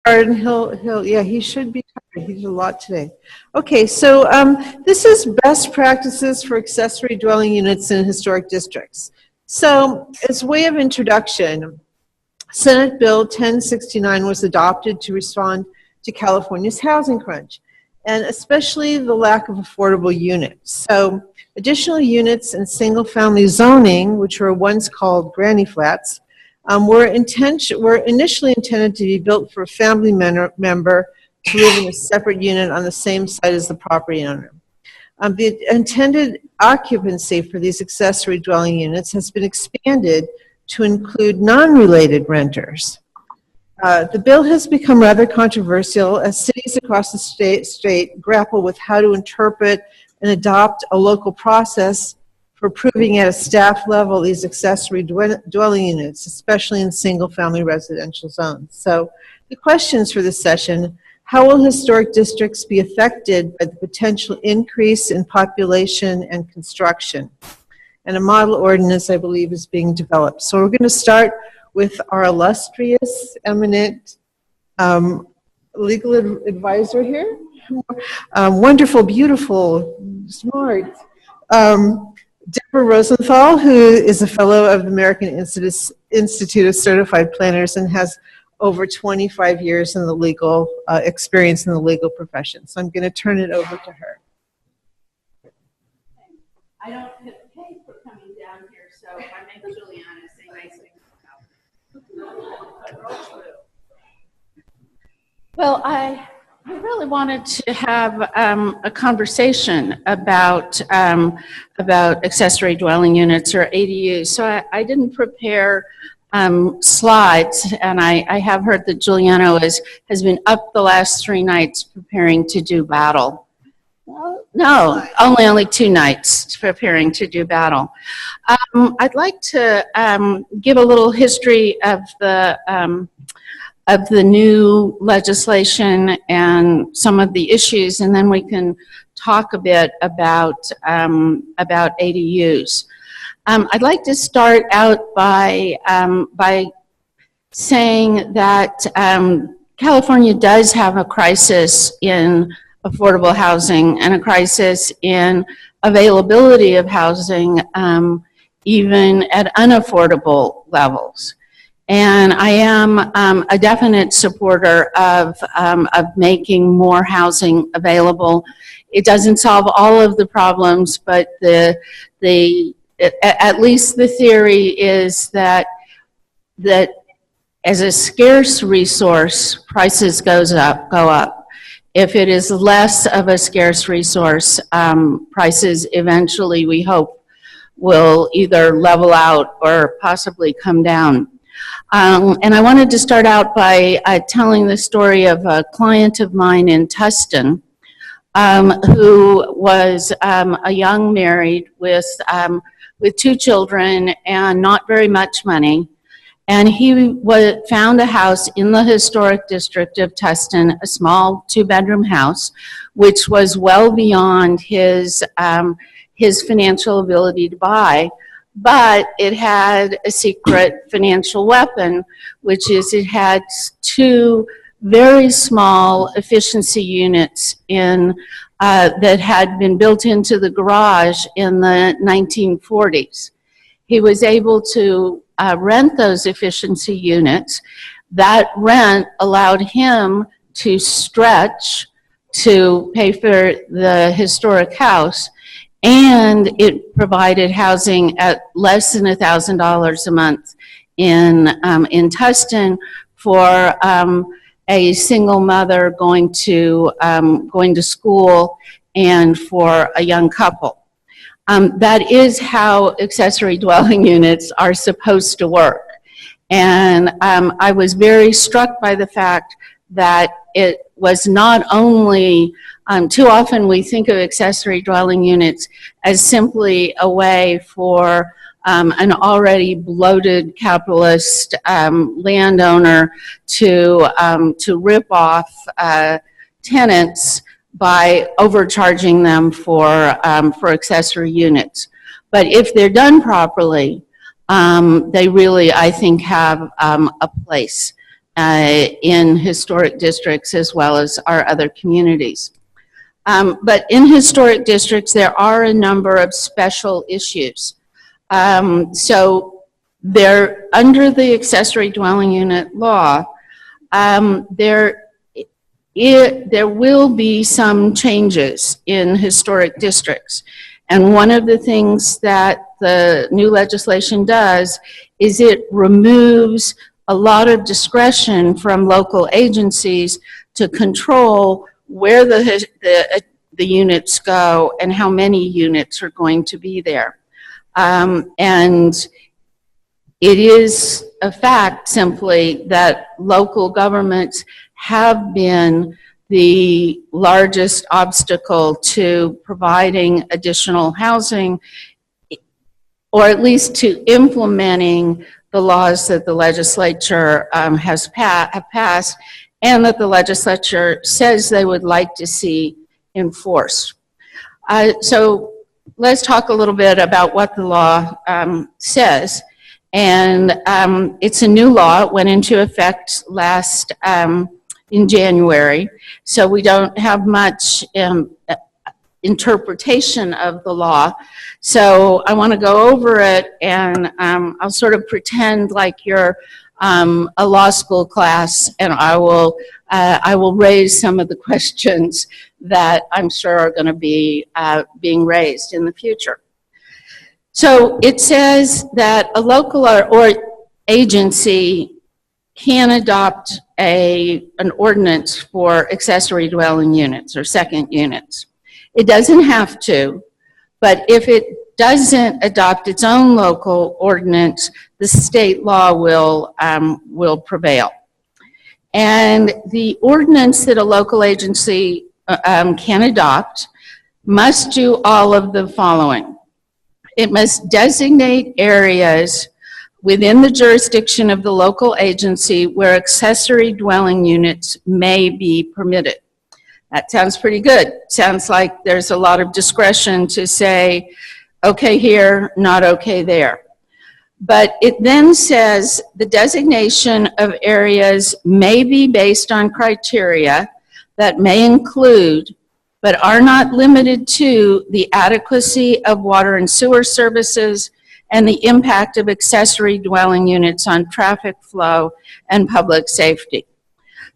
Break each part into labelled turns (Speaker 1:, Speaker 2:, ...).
Speaker 1: And yeah, he should be tired. He did a lot today. Okay, so this is best practices for accessory dwelling units in historic districts. So, as way of introduction, Senate Bill 1069 was adopted to respond to California's housing crunch, and especially the lack of affordable units. So, additional units in single-family zoning, which were once called granny flats, were initially intended to be built for a family member to live in a separate unit on the same site as the property owner. The intended occupancy for these accessory dwelling units has been expanded to include non-related renters. The bill has become rather controversial as cities across the state grapple with how to interpret and adopt a local process for approving at a staff level these accessory dwelling units, especially in single-family residential zones. So the questions for this session: how will historic districts be affected by the potential increase in population and construction? And a model ordinance, I believe, is being developed. So we're going to start with our illustrious, eminent legal advisor here. Wonderful, beautiful, smart. Deborah Rosenthal, who is a fellow of the American Institute of Certified Planners and has over 25 years in the legal experience in the legal profession. So I'm going to turn it over to her.
Speaker 2: I don't get paid for coming down here, so I make Juliana say nice things about. Well, I really wanted to have a conversation about accessory dwelling units, or ADUs. So I didn't prepare slides, and I have heard that Giuliano has been up the last 3 nights preparing to do battle. Well, no, only 2 nights preparing to do battle. I'd like to give a little history of the new legislation and some of the issues, and then we can talk a bit about ADUs. I'd like to start out by saying that California does have a crisis in affordable housing and a crisis in availability of housing, even at unaffordable levels. And I am a definite supporter of making more housing available. It doesn't solve all of the problems, but at least the theory is that as a scarce resource, prices go up. If it is less of a scarce resource, prices eventually, we hope, will either level out or possibly come down. And I wanted to start out by telling the story of a client of mine in Tustin, who was a young married with 2 children and not very much money. And he found a house in the historic district of Tustin, a small 2-bedroom house, which was well beyond his financial ability to buy. But it had a secret financial weapon, which is it had 2 very small efficiency units that had been built into the garage in the 1940s. He was able to rent those efficiency units. That rent allowed him to stretch to pay for the historic house, and it provided housing at less than $1,000 a month in Tustin for a single mother going to school and for a young couple. That is how accessory dwelling units are supposed to work. And I was very struck by the fact that it was not only, too often we think of accessory dwelling units as simply a way for an already bloated capitalist landowner to rip off tenants by overcharging them for accessory units. But if they're done properly, they really, I think, have a place. in historic districts as well as our other communities. But in historic districts, there are a number of special issues. So they're under the accessory dwelling unit law. There will be some changes in historic districts. And one of the things that the new legislation does is it removes a lot of discretion from local agencies to control where the units go and how many units are going to be there. And it is a fact simply that local governments have been the largest obstacle to providing additional housing, or at least to implementing the laws that the legislature has passed and that the legislature says they would like to see enforced. So let's talk a little bit about what the law says. And it's a new law. It went into effect last in January. So we don't have much interpretation of the law. So I want to go over it, and I'll sort of pretend like you're a law school class, and I will raise some of the questions that I'm sure are going to be being raised in the future. So it says that a local or agency can adopt an ordinance for accessory dwelling units or second units. It doesn't have to, but if it doesn't adopt its own local ordinance, the state law will prevail. And the ordinance that a local agency can adopt must do all of the following. It must designate areas within the jurisdiction of the local agency where accessory dwelling units may be permitted. That sounds pretty good. Sounds like there's a lot of discretion to say, okay here, not okay there. But it then says the designation of areas may be based on criteria that may include, but are not limited to, the adequacy of water and sewer services and the impact of accessory dwelling units on traffic flow and public safety.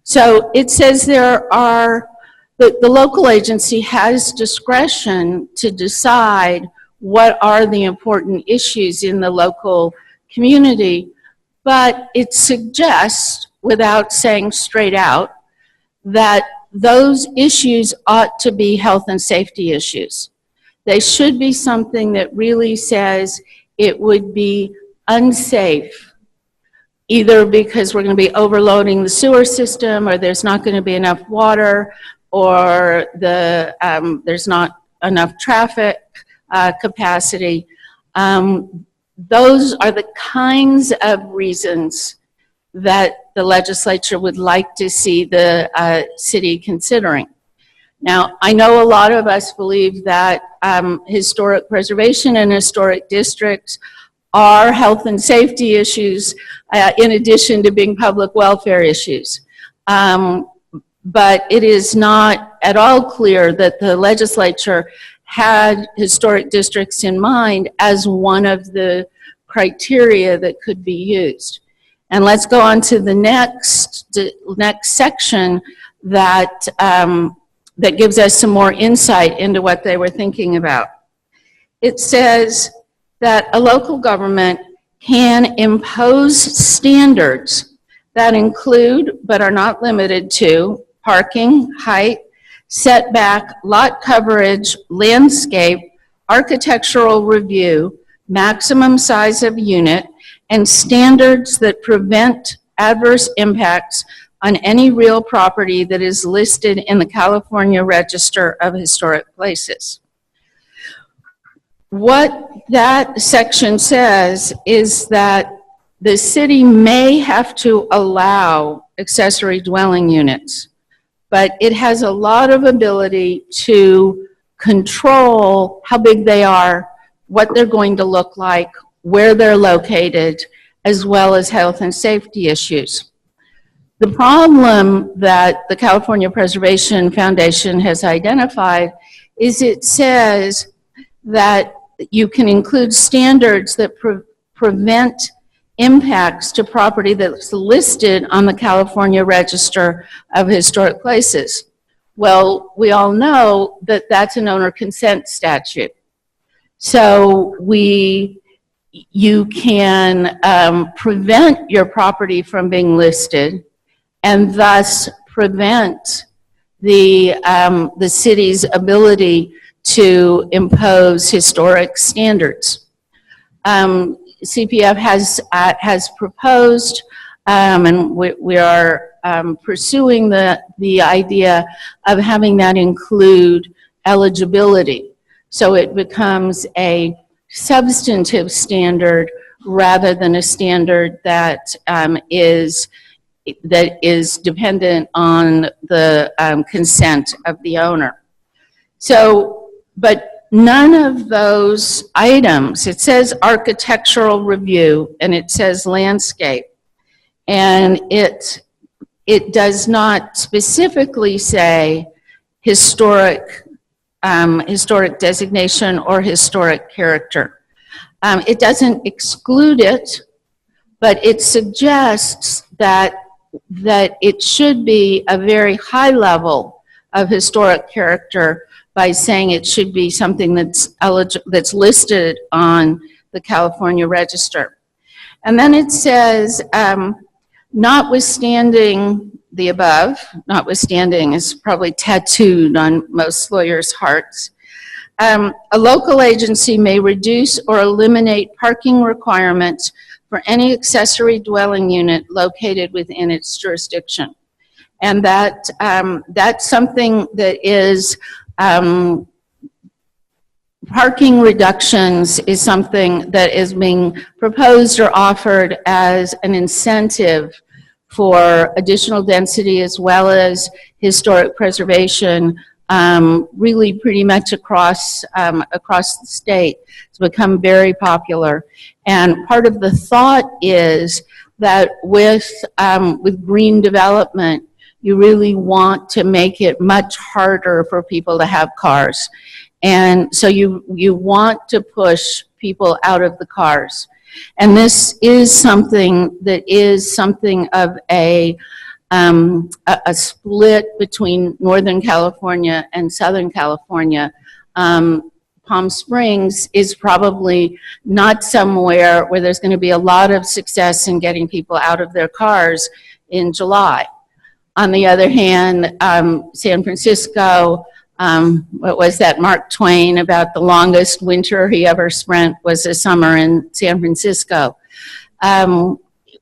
Speaker 2: So it says the local agency has discretion to decide what are the important issues in the local community, but it suggests, without saying straight out, that those issues ought to be health and safety issues. They should be something that really says it would be unsafe, either because we're going to be overloading the sewer system, or there's not going to be enough water, or there's not enough traffic capacity. Those are the kinds of reasons that the legislature would like to see the city considering. Now, I know a lot of us believe that historic preservation and historic districts are health and safety issues in addition to being public welfare issues. But it is not at all clear that the legislature had historic districts in mind as one of the criteria that could be used. And let's go on to the next section that, that gives us some more insight into what they were thinking about. It says that a local government can impose standards that include, but are not limited to, parking, height, setback, lot coverage, landscape, architectural review, maximum size of unit, and standards that prevent adverse impacts on any real property that is listed in the California Register of Historic Places. What that section says is that the city may have to allow accessory dwelling units, but it has a lot of ability to control how big they are, what they're going to look like, where they're located, as well as health and safety issues. The problem that the California Preservation Foundation has identified is it says that you can include standards that prevent impacts to property that's listed on the California Register of Historic Places. Well, we all know that that's an owner consent statute. So you can prevent your property from being listed and thus prevent the city's ability to impose historic standards. CPF has proposed, and we are pursuing the idea of having that include eligibility. So it becomes a substantive standard rather than a standard that is dependent on the consent of the owner. So, but none of those items, it says architectural review and it says landscape, and it does not specifically say historic designation or historic character. It doesn't exclude it, but it suggests that it should be a very high level of historic character by saying it should be something that's listed on the California Register. And then it says, notwithstanding the above, notwithstanding is probably tattooed on most lawyers' hearts, a local agency may reduce or eliminate parking requirements for any accessory dwelling unit located within its jurisdiction. And that's something that is, parking reductions is something that is being proposed or offered as an incentive for additional density as well as historic preservation, really pretty much across the state. It's become very popular. And part of the thought is that with green development, you really want to make it much harder for people to have cars. And so you want to push people out of the cars. And this is something that is something of a split between Northern California and Southern California. Palm Springs is probably not somewhere where there's going to be a lot of success in getting people out of their cars in July. On the other hand, San Francisco, what was that, Mark Twain, about the longest winter he ever spent was a summer in San Francisco,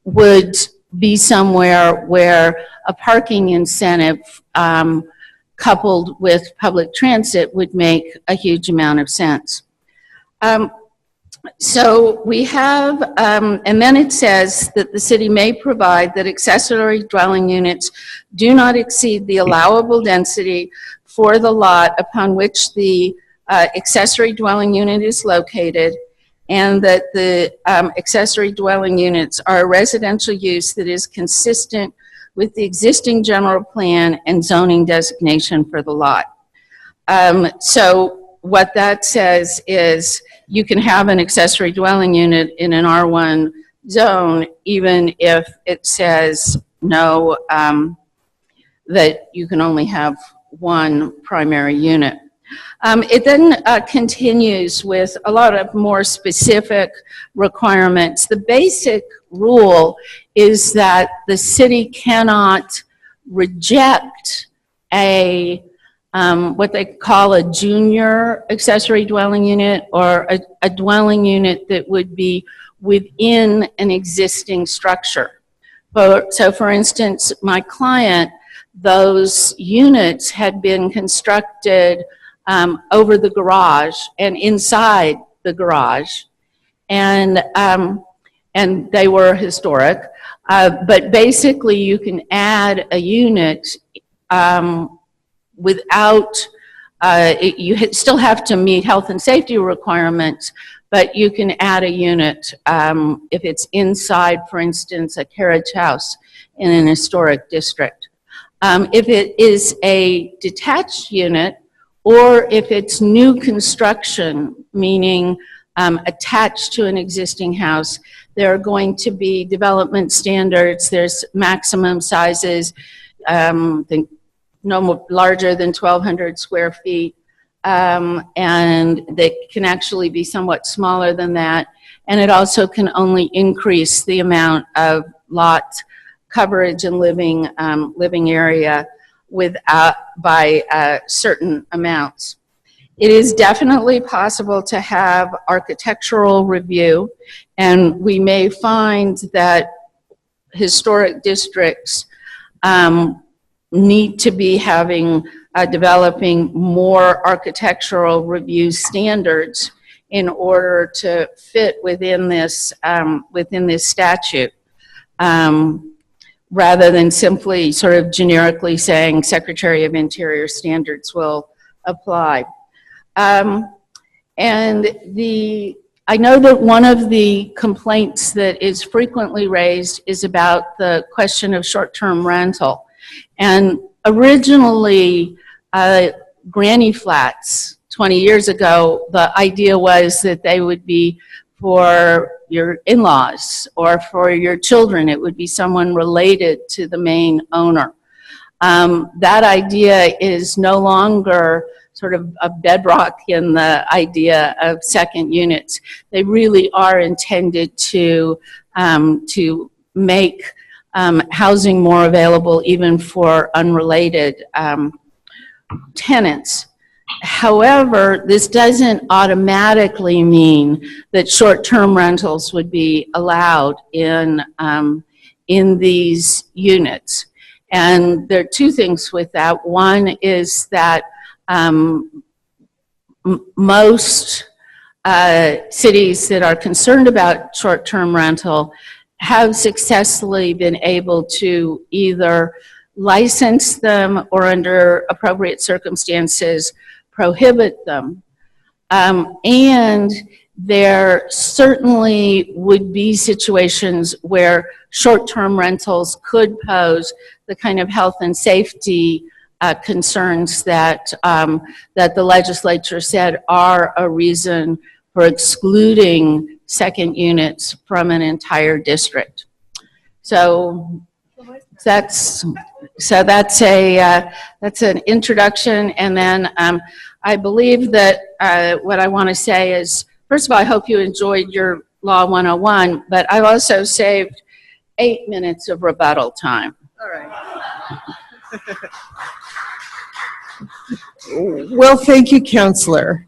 Speaker 2: would be somewhere where a parking incentive coupled with public transit would make a huge amount of sense. So we have, and then it says that the city may provide that accessory dwelling units do not exceed the allowable density for the lot upon which the accessory dwelling unit is located, and that the accessory dwelling units are a residential use that is consistent with the existing general plan and zoning designation for the lot. So what that says is you can have an accessory dwelling unit in an R1 zone even if it says no, that you can only have one primary unit. It then continues with a lot of more specific requirements. The basic rule is that the city cannot reject a what they call a junior accessory dwelling unit, or a dwelling unit that would be within an existing structure. So for instance, my client, those units had been constructed over the garage and inside the garage, and they were historic. But basically, you can add a unit without, you still have to meet health and safety requirements, but you can add a unit if it's inside, for instance, a carriage house in an historic district. If it is a detached unit, or if it's new construction, meaning attached to an existing house, there are going to be development standards. There's maximum sizes, I think no larger than 1,200 square feet, and they can actually be somewhat smaller than that. And it also can only increase the amount of lot coverage and living area by certain amounts. It is definitely possible to have architectural review, and we may find that historic districts need to be developing more architectural review standards in order to fit within this statute. Rather than simply sort of generically saying Secretary of Interior standards will apply. I know that one of the complaints that is frequently raised is about the question of short-term rental. And originally, granny flats 20 years ago, the idea was that they would be for your in-laws or for your children. It would be someone related to the main owner. That idea is no longer sort of a bedrock in the idea of second units. They really are intended to make housing more available even for unrelated tenants. However, this doesn't automatically mean that short-term rentals would be allowed in these units. And there are two things with that. One is that most cities that are concerned about short-term rental have successfully been able to either license them or under appropriate circumstances prohibit them. And there certainly would be situations where short-term rentals could pose the kind of health and safety concerns that the legislature said are a reason for excluding second units from an entire district. So that's an introduction, and then I believe that what I want to say is, first of all, I hope you enjoyed your Law 101, but I've also saved 8 minutes of rebuttal time.
Speaker 1: All right. Well, thank you, Counselor.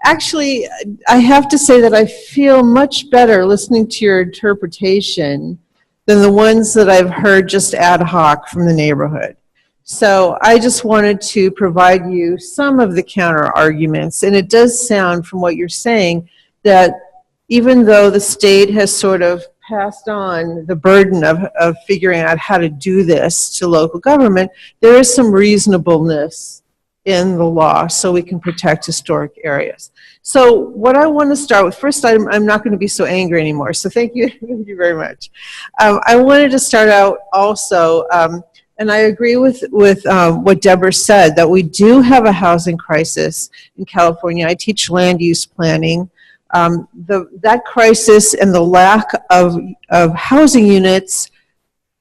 Speaker 1: Actually, I have to say that I feel much better listening to your interpretation than the ones that I've heard just ad hoc from the neighborhood. So I just wanted to provide you some of the counter arguments, and it does sound from what you're saying that even though the state has sort of passed on the burden of figuring out how to do this to local government, there is some reasonableness in the law so we can protect historic areas. So what I want to start with, first I'm not going to be so angry anymore, so thank you, thank you very much. I wanted to start out also, and I agree with what Deborah said, that we do have a housing crisis in California. I teach land use planning. That crisis and the lack of housing units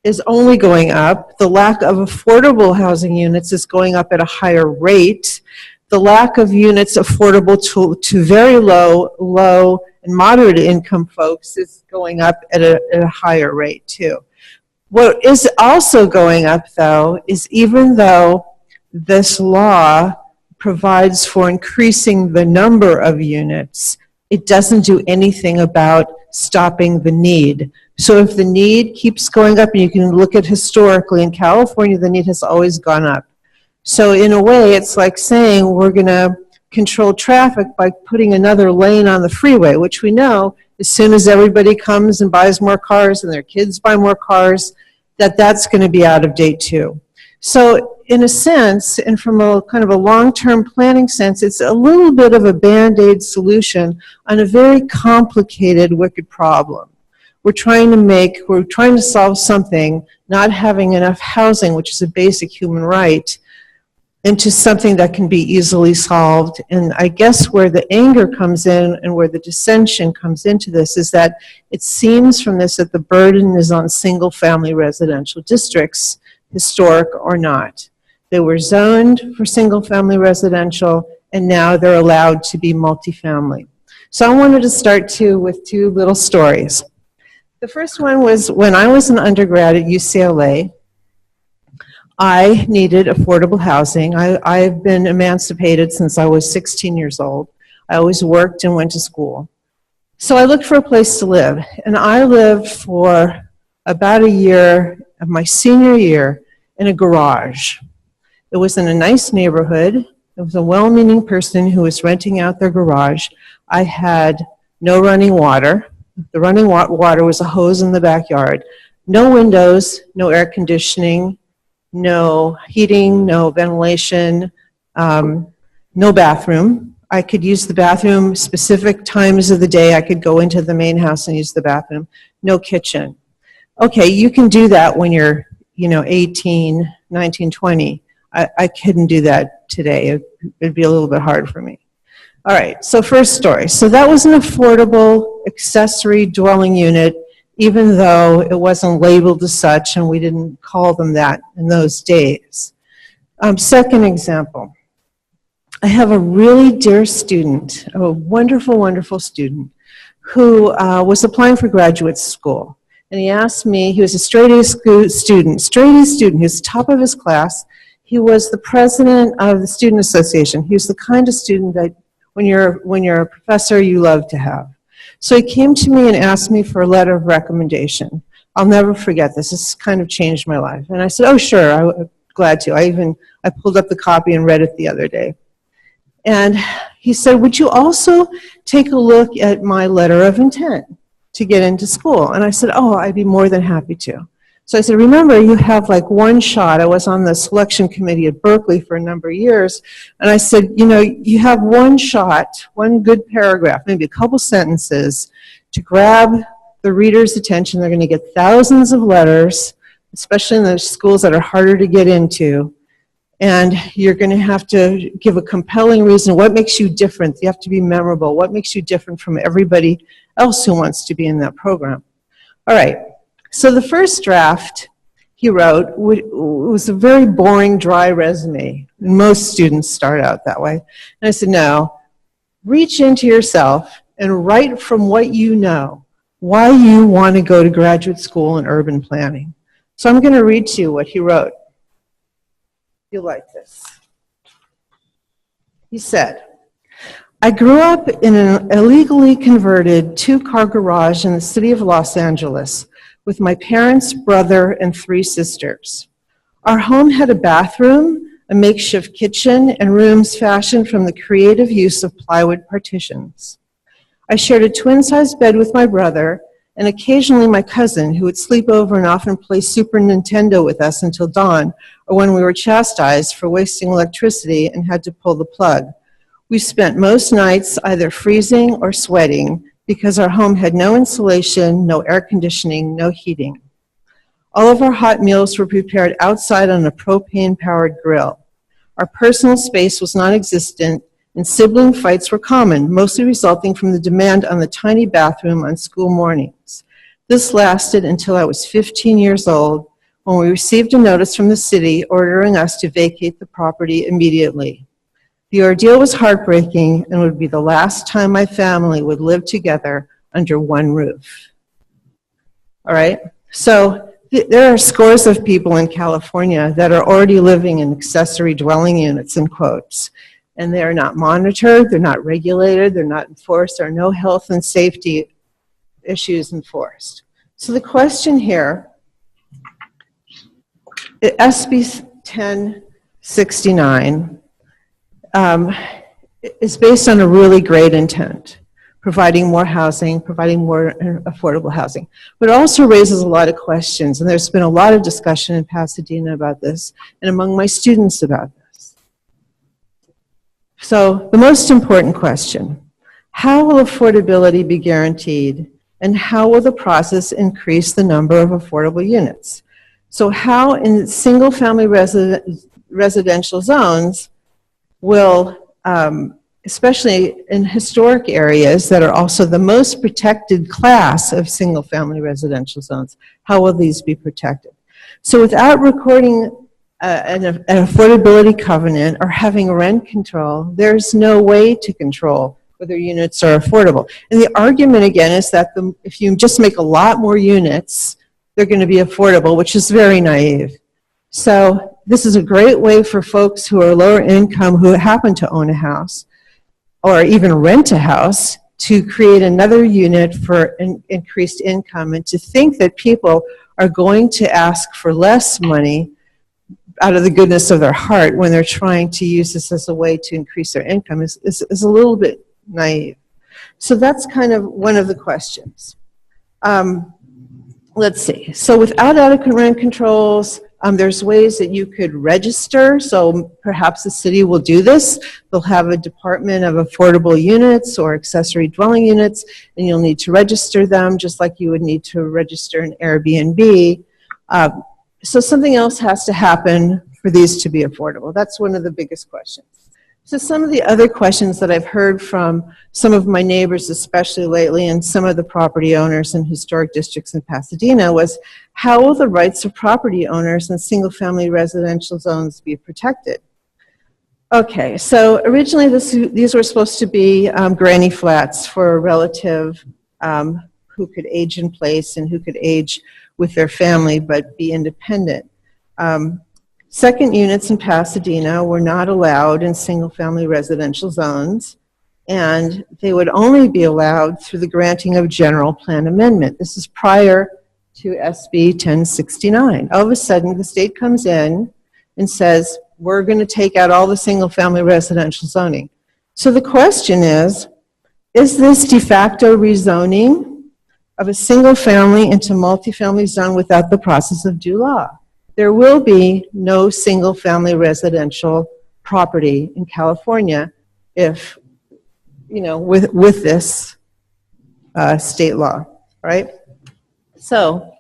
Speaker 1: is only going up. The lack of affordable housing units is going up at a higher rate. The lack of units affordable to very low and moderate income folks is going up at a higher rate too. What is also going up though is, even though this law provides for increasing the number of units, it doesn't do anything about stopping the need. So if the need keeps going up, and you can look at historically in California, the need has always gone up. So in a way, it's like saying we're going to control traffic by putting another lane on the freeway, which we know as soon as everybody comes and buys more cars and their kids buy more cars, that's going to be out of date too. So in a sense, and from a kind of a long-term planning sense, it's a little bit of a Band-Aid solution on a very complicated, wicked problem. We're trying to solve something, not having enough housing, which is a basic human right, into something that can be easily solved. And I guess where the anger comes in and where the dissension comes into this is that it seems from this that the burden is on single-family residential districts, historic or not. They were zoned for single-family residential, and now they're allowed to be multifamily. So I wanted to start with two little stories. The first one was when I was an undergrad at UCLA, I needed affordable housing. I've been emancipated since I was 16 years old. I always worked and went to school. So I looked for a place to live, and I lived for about a year of my senior year in a garage. It was in a nice neighborhood. It was a well-meaning person who was renting out their garage. I had no running water. The running water was a hose in the backyard. No windows, no air conditioning, no heating, no ventilation, no bathroom. I could use the bathroom specific times of the day. I could go into the main house and use the bathroom. No kitchen. Okay, you can do that when you're 18, 19, 20. I couldn't do that today. It'd be a little bit hard for me. All right, so first story. So that was an affordable accessory dwelling unit, even though it wasn't labeled as such, and we didn't call them that in those days. Second example. I have a really dear student, a wonderful, wonderful student, who was applying for graduate school. And he asked me, he was a straight-A student, he was top of his class. He was the president of the student association. He was the kind of student that when you're a professor, you love to have. So he came to me and asked me for a letter of recommendation. I'll never forget this. This kind of changed my life. And I said, oh, sure, I'm glad to. I pulled up the copy and read it the other day. And he said, would you also take a look at my letter of intent to get into school? And I said, oh, I'd be more than happy to. So I said, remember, you have like one shot. I was on the selection committee at Berkeley for a number of years. And I said, you have one shot, one good paragraph, maybe a couple sentences to grab the reader's attention. They're going to get thousands of letters, especially in those schools that are harder to get into. And you're going to have to give a compelling reason. What makes you different? You have to be memorable. What makes you different from everybody else who wants to be in that program? All right. So the first draft he wrote was a very boring, dry resume. Most students start out that way. And I said, no, reach into yourself and write from what you know, why you want to go to graduate school in urban planning. So I'm going to read to you what he wrote. You'll like this. He said, I grew up in an illegally converted two-car garage in the city of Los Angeles with my parents, brother, and 3 sisters. Our home had a bathroom, a makeshift kitchen, and rooms fashioned from the creative use of plywood partitions. I shared a twin-sized bed with my brother and occasionally my cousin, who would sleep over and often play Super Nintendo with us until dawn, or when we were chastised for wasting electricity and had to pull the plug. We spent most nights either freezing or sweating because our home had no insulation, no air conditioning, no heating. All of our hot meals were prepared outside on a propane-powered grill. Our personal space was non-existent, and sibling fights were common, mostly resulting from the demand on the tiny bathroom on school mornings. This lasted until I was 15 years old, when we received a notice from the city ordering us to vacate the property immediately. The ordeal was heartbreaking and would be the last time my family would live together under one roof. All right, so there are scores of people in California that are already living in accessory dwelling units, in quotes, and they are not monitored, they're not regulated, they're not enforced, there are no health and safety issues enforced. So the question here, SB 1069, is based on a really great intent. providing more housing, providing more affordable housing. But it also raises a lot of questions, and there's been a lot of discussion in Pasadena about this, and among my students about this. So the most important question, how will affordability be guaranteed, and how will the process increase the number of affordable units? So how in single-family residential zones will, especially in historic areas that are also the most protected class of single-family residential zones, how will these be protected? So without recording an affordability covenant or having rent control, there's no way to control whether units are affordable. And the argument again is that if you just make a lot more units, they're going to be affordable, which is very naive. So this is a great way for folks who are lower income who happen to own a house or even rent a house to create another unit for increased income, and to think that people are going to ask for less money out of the goodness of their heart when they're trying to use this as a way to increase their income is a little bit naive. So that's kind of one of the questions. Let's see. So without adequate rent controls, there's ways that you could register. So perhaps the city will do this. They'll have a department of affordable units or accessory dwelling units, and you'll need to register them just like you would need to register an Airbnb. So something else has to happen for these to be affordable. That's one of the biggest questions. So some of the other questions that I've heard from some of my neighbors, especially lately, and some of the property owners in historic districts in Pasadena was, how will the rights of property owners in single-family residential zones be protected? Okay, so originally these were supposed to be granny flats for a relative who could age in place and who could age with their family but be independent. Second units in Pasadena were not allowed in single-family residential zones, and they would only be allowed through the granting of general plan amendment. This is prior to SB 1069. All of a sudden, the state comes in and says, we're going to take out all the single-family residential zoning. So the question is this de facto rezoning of a single-family into multifamily zone without the process of due law? There will be no single-family residential property in California if, with this state law, right? So,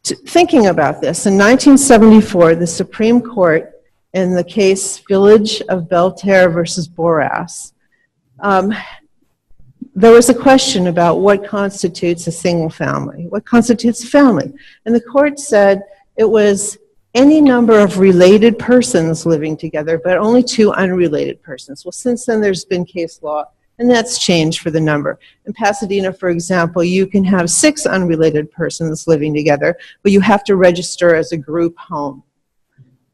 Speaker 1: thinking about this, in 1974, the Supreme Court, in the case Village of Belterre versus Boras, there was a question about what constitutes a single family, what constitutes a family. And the court said it was any number of related persons living together, but only two unrelated persons. Well, since then there's been case law, and that's changed for the number. In Pasadena, for example, you can have 6 unrelated persons living together, but you have to register as a group home.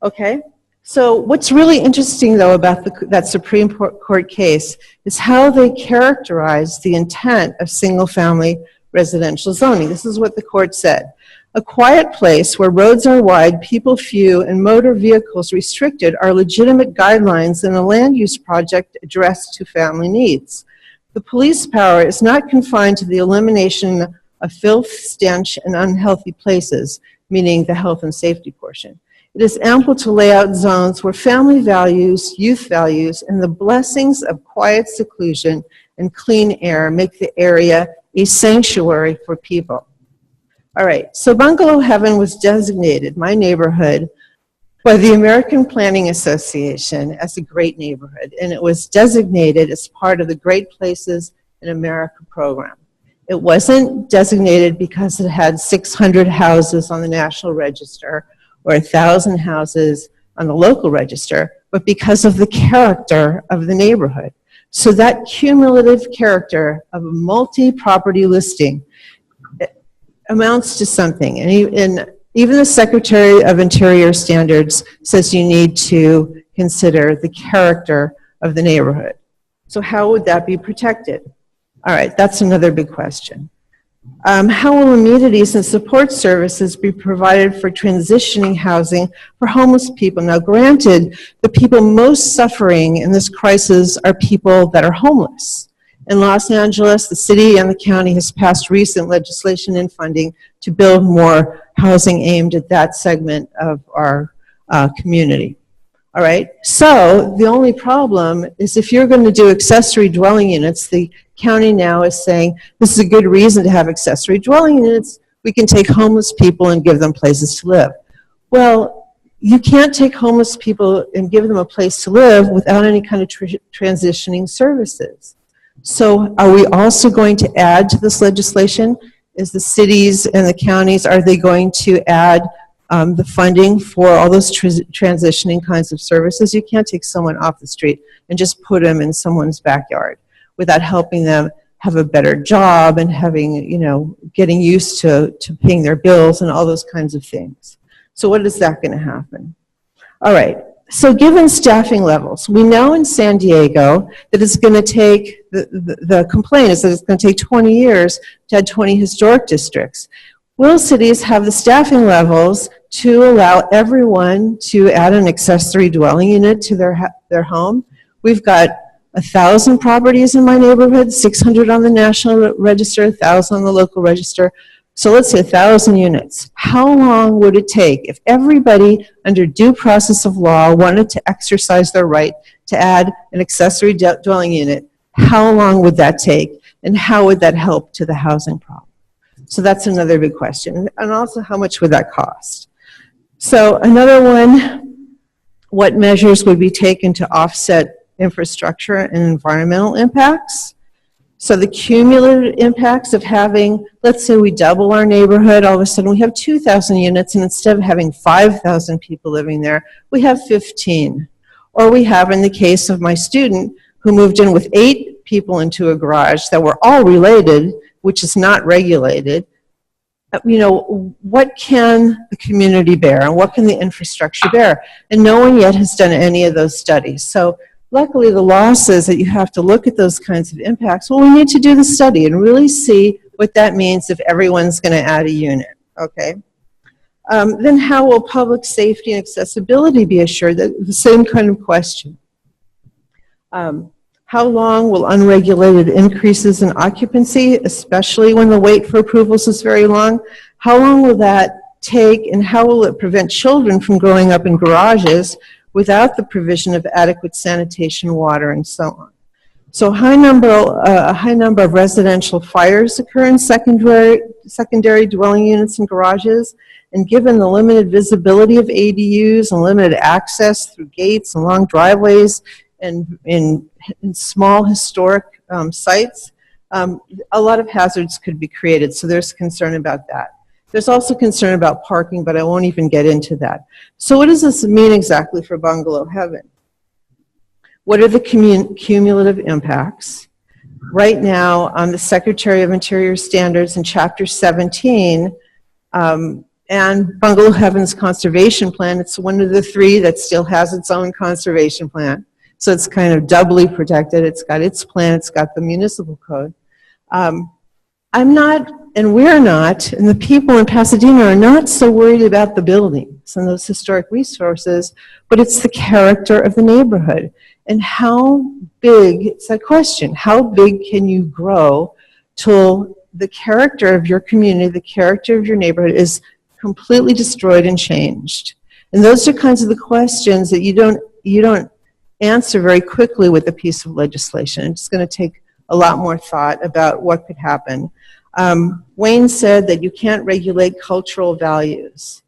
Speaker 1: Okay? So what's really interesting, though, about that Supreme Court case is how they characterize the intent of single-family residential zoning. This is what the court said. A quiet place where roads are wide, people few, and motor vehicles restricted are legitimate guidelines in a land use project addressed to family needs. The police power is not confined to the elimination of filth, stench, and unhealthy places, meaning the health and safety portion. It is ample to lay out zones where family values, youth values, and the blessings of quiet seclusion and clean air make the area a sanctuary for people. All right, so Bungalow Heaven was designated, my neighborhood, by the American Planning Association as a great neighborhood, and it was designated as part of the Great Places in America program. It wasn't designated because it had 600 houses on the National Register or 1,000 houses on the local register, but because of the character of the neighborhood. So that cumulative character of a multi-property listing amounts to something. And even the Secretary of Interior Standards says you need to consider the character of the neighborhood. So how would that be protected? All right, that's another big question. How will amenities and support services be provided for transitioning housing for homeless people? Now, granted, the people most suffering in this crisis are people that are homeless. In Los Angeles, the city and the county has passed recent legislation and funding to build more housing aimed at that segment of our community. All right, so the only problem is if you're going to do accessory dwelling units, the county now is saying this is a good reason to have accessory dwelling units. We can take homeless people and give them places to live. Well, you can't take homeless people and give them a place to live without any kind of transitioning services. So are we also going to add to this legislation? Is the cities and the counties, are they going to add the funding for all those transitioning kinds of services? You can't take someone off the street and just put them in someone's backyard without helping them have a better job and having, you know, getting used to paying their bills and all those kinds of things. So what is that going to happen? All right, so given staffing levels, we know in San Diego that it's going to take, the complaint is that it's going to take 20 years to add 20 historic districts. Will cities have the staffing levels to allow everyone to add an accessory dwelling unit to their home? We've got 1,000 properties in my neighborhood, 600 on the national register, 1,000 on the local register. So let's say 1,000 units. How long would it take if everybody under due process of law wanted to exercise their right to add an accessory dwelling unit? How long would that take? And how would that help to the housing problem? So that's another big question. And also, how much would that cost? So another one, what measures would be taken to offset infrastructure and environmental impacts? So the cumulative impacts of having, let's say we double our neighborhood, all of a sudden we have 2,000 units, and instead of having 5,000 people living there, we have 15. Or we have, in the case of my student, who moved in with 8 people into a garage that were all related, which is not regulated. You know, what can the community bear and what can the infrastructure bear? And no one yet has done any of those studies. So luckily the law says that you have to look at those kinds of impacts. Well, we need to do the study and really see what that means if everyone's going to add a unit, okay? Then how will public safety and accessibility be assured? The same kind of question. How long will unregulated increases in occupancy, especially when the wait for approvals is very long? How long will that take, and how will it prevent children from growing up in garages without the provision of adequate sanitation, water, and so on? So a high number of residential fires occur in secondary dwelling units and garages, and given the limited visibility of ADUs and limited access through gates and long driveways and in small historic sites, a lot of hazards could be created, so there's concern about that. There's also concern about parking, but I won't even get into that. So what does this mean exactly for bungalow heaven? What are the cumulative impacts? Right now, the Secretary of Interior Standards in Chapter 17 and Bungalow Heaven's conservation plan, it's one of the 3 that still has its own conservation plan. So it's kind of doubly protected. It's got its plan, it's got the municipal code. I'm not, and we're not, and the people in Pasadena are not so worried about the buildings and those historic resources, but it's the character of the neighborhood. And how big, it's that question, how big can you grow till the character of your community, the character of your neighborhood is completely destroyed and changed? And those are kinds of the questions that you don't answer very quickly with a piece of legislation. It's going to take a lot more thought about what could happen. Wayne said that you can't regulate cultural values.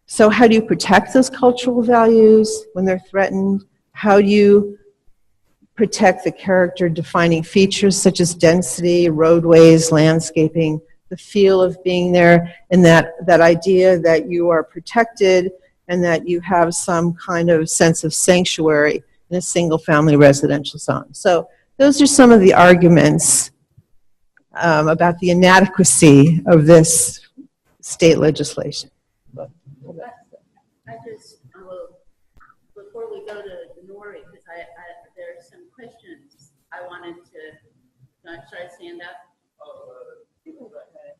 Speaker 1: So how do you protect those cultural values when they're threatened? How do you protect the character defining features such as density, roadways, landscaping, the feel of being there, and that idea that you are protected and that you have some kind of sense of sanctuary in a single-family residential zone. So those are some of the arguments about the inadequacy of this state legislation.
Speaker 2: Before we go to Nori, because there are some questions I wanted to, should I stand up?
Speaker 3: Go ahead.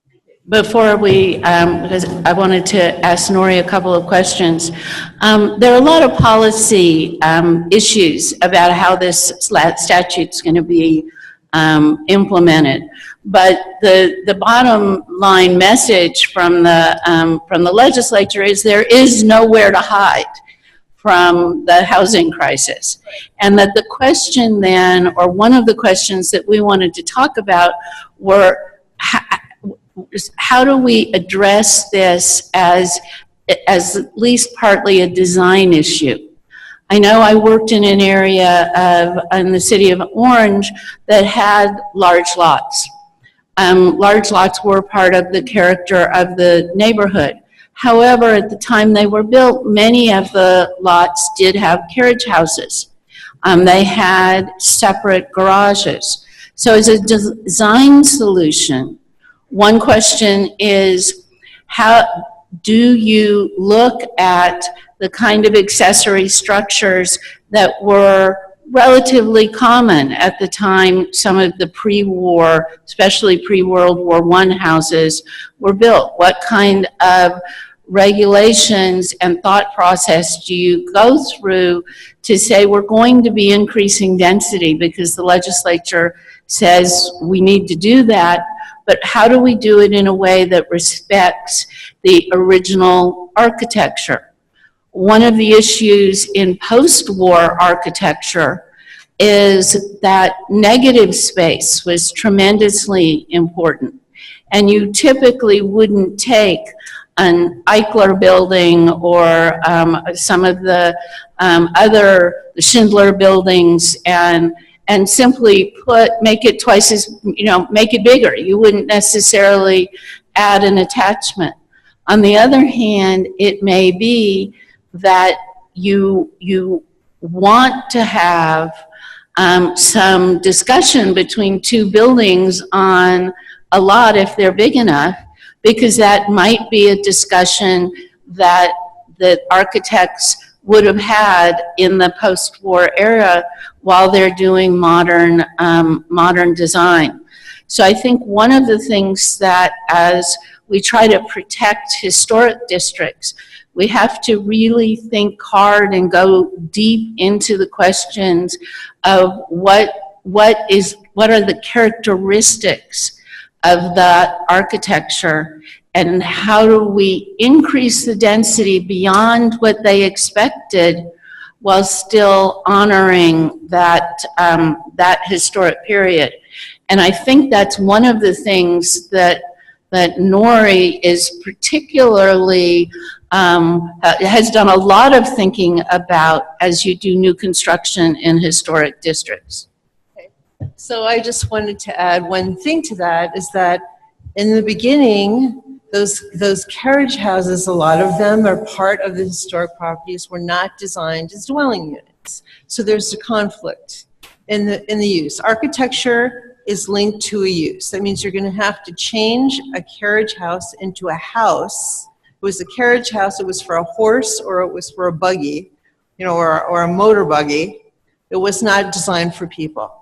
Speaker 2: Thank you. Before we, because I wanted to ask Nori a couple of questions. There are a lot of policy issues about how this statute's going to be implemented. But the bottom line message from the legislature is there is nowhere to hide from the housing crisis. And that the question then, or one of the questions that we wanted to talk about were, how do we address this as at least partly a design issue? I know I worked in an area in the city of Orange that had large lots. Large lots were part of the character of the neighborhood. However, at the time they were built, many of the lots did have carriage houses. They had separate garages. So as a design solution, one question is, how do you look at the kind of accessory structures that were relatively common at the time some of the pre-war, especially pre-World War I houses were built? What kind of regulations and thought process do you go through to say we're going to be increasing density because the legislature says we need to do that, but how do we do it in a way that respects the original architecture? One of the issues in post-war architecture is that negative space was tremendously important. And you typically wouldn't take an Eichler building or some of the other Schindler buildings and simply make it twice as, make it bigger. You wouldn't necessarily add an attachment. On the other hand, it may be that you want to have some discussion between two buildings on a lot if they're big enough, because that might be a discussion that architects would have had in the post-war era while they're doing modern design. So I think one of the things that as we try to protect historic districts, we have to really think hard and go deep into the questions of what are the characteristics of the architecture, and how do we increase the density beyond what they expected while still honoring that historic period. And I think that's one of the things that Nori is particularly, has done a lot of thinking about as you do new construction in historic districts.
Speaker 1: Okay. So I just wanted to add one thing to that, is that in the beginning, those carriage houses, a lot of them are part of the historic properties, were not designed as dwelling units. So there's a conflict in the use. Architecture is linked to a use. That means you're going to have to change a carriage house into a house. It was a carriage house, it was for a horse or it was for a buggy, or a motor buggy. It was not designed for people.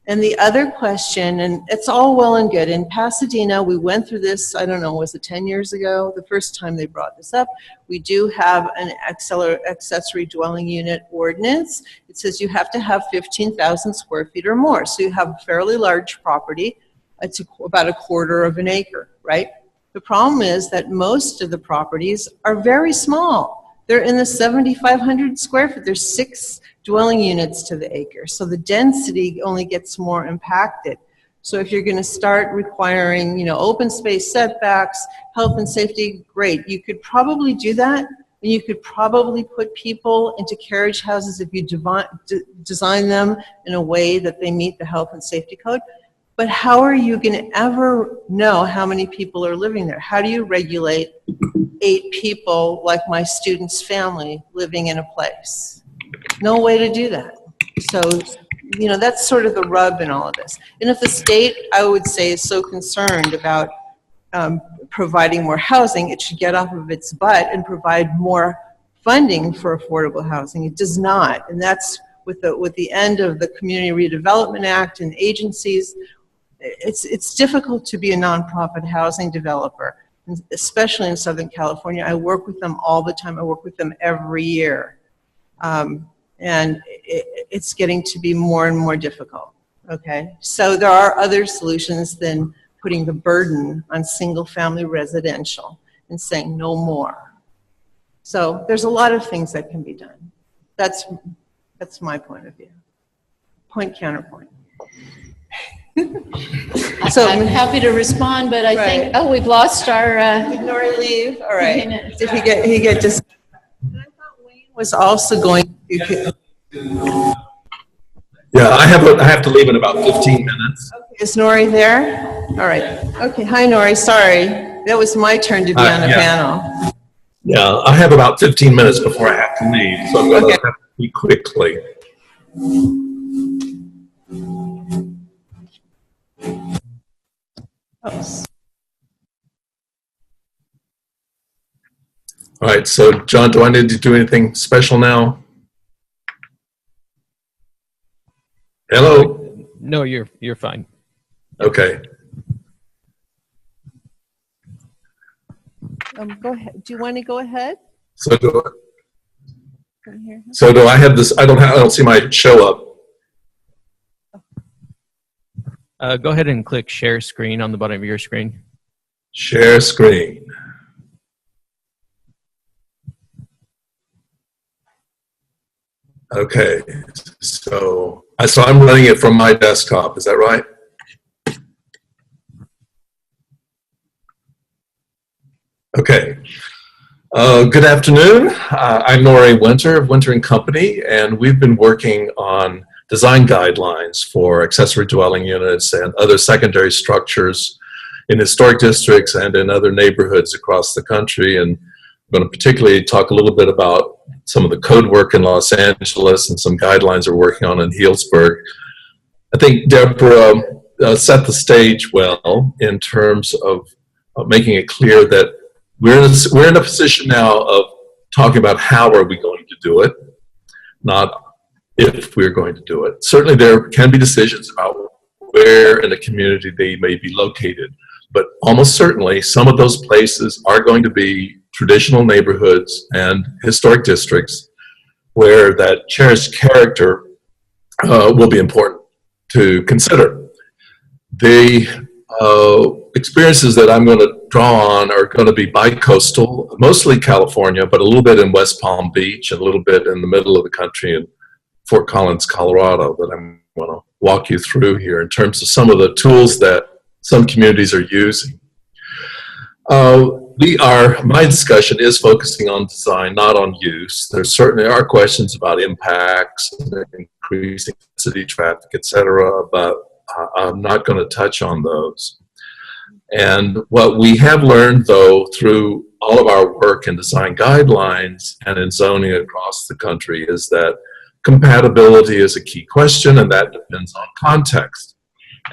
Speaker 1: And the other question, and it's all well and good, in Pasadena, we went through this, I don't know, was it 10 years ago, the first time they brought this up. We do have an accessory dwelling unit ordinance. It says you have to have 15,000 square feet or more. So you have a fairly large property. It's about a quarter of an acre, right? The problem is that most of the properties are very small. They're in the 7,500 square feet. There's 6 dwelling units to the acre. So the density only gets more impacted. So if you're going to start requiring, open space setbacks, health and safety, great. You could probably do that, and you could probably put people into carriage houses if you design them in a way that they meet the health and safety code. But how are you going to ever know how many people are living there? How do you regulate 8 people, like my student's family, living in a place? No way to do that. So, that's sort of the rub in all of this. And if the state, I would say, is so concerned about providing more housing, it should get off of its butt and provide more funding for affordable housing. It does not. And that's with the end of the Community Redevelopment Act and agencies. it's difficult to be a nonprofit housing developer, especially in Southern California. I work with them all the time. I work with them every year. And it's getting to be more and more difficult, okay? So there are other solutions than putting the burden on single-family residential and saying no more. So there's a lot of things that can be done. That's my point of view. Point, counterpoint. So
Speaker 2: I'm happy to respond, but I think, oh, we've lost our...
Speaker 1: Did Nori leave? All right. Did he get dis- And I thought Wayne was also going to...
Speaker 3: Yeah, I have to leave in about 15 minutes.
Speaker 1: Okay, is Nori there? All right. Okay, hi Nori, sorry. That was my turn to be on the panel.
Speaker 3: Yeah, I have about 15 minutes before I have to leave, so I'm going to have to speak quickly. All right, so John, do I need to do anything special now? Hello?
Speaker 4: No, you're fine.
Speaker 3: Okay.
Speaker 1: Go ahead. Do you want to go ahead?
Speaker 3: So do
Speaker 1: From here?
Speaker 3: I have this, I don't see my show up.
Speaker 4: Go ahead and click share screen on the bottom of your screen.
Speaker 3: Share screen. Okay, so I'm running it from my desktop, is that right? Okay. Good afternoon. I'm Nori Winter of Winter & Company, and we've been working on design guidelines for accessory dwelling units and other secondary structures in historic districts and in other neighborhoods across the country. And I'm going to particularly talk a little bit about some of the code work in Los Angeles and some guidelines we're working on in Healdsburg. I think Deborah set the stage well in terms of making it clear that we're in a position now of talking about how are we going to do it, not if we're going to do it. Certainly there can be decisions about where in the community they may be located, but almost certainly some of those places are going to be traditional neighborhoods and historic districts where that cherished character will be important to consider. The experiences that I'm going to draw on are going to be bi-coastal, mostly California, but a little bit in West Palm Beach and a little bit in the middle of the country in Fort Collins, Colorado, that I'm going to walk you through here in terms of some of the tools that some communities are using. My discussion is focusing on design, not on use. There certainly are questions about impacts, increasing city traffic, etc., but I'm not going to touch on those. And what we have learned, though, through all of our work in design guidelines and in zoning across the country is that compatibility is a key question, and that depends on context.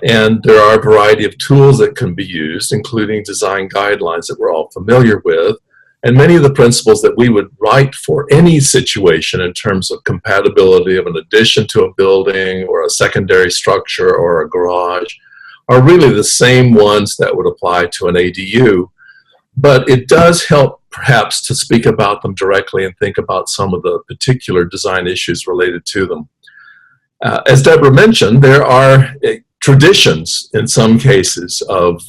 Speaker 3: And there are a variety of tools that can be used, including design guidelines that we're all familiar with, and many of the principles that we would write for any situation in terms of compatibility of an addition to a building or a secondary structure or a garage are really the same ones that would apply to an ADU. But it does help perhaps to speak about them directly and think about some of the particular design issues related to them. As Deborah mentioned, there are traditions in some cases of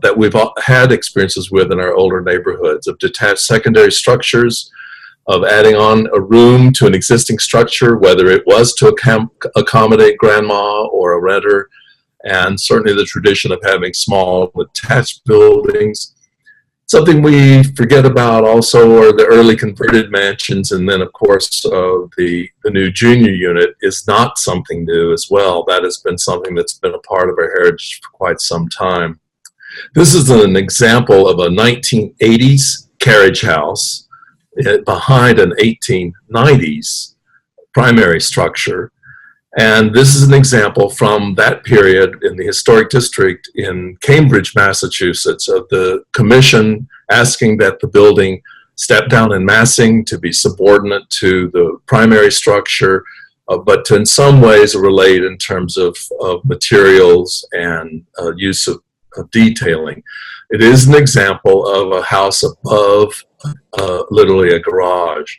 Speaker 3: that we've had experiences with in our older neighborhoods of detached secondary structures, of adding on a room to an existing structure, whether it was to accommodate grandma or a renter, and certainly the tradition of having small attached buildings. Something we forget about also are the early converted mansions, and then of course the new junior unit is not something new as well. That has been something that's been a part of our heritage for quite some time. This is an example of a 1980s carriage house behind an 1890s primary structure. And this is an example from that period in the historic district in Cambridge, Massachusetts, of the commission asking that the building step down in massing to be subordinate to the primary structure, but in some ways relate in terms of materials and use of detailing. It is an example of a house above literally a garage.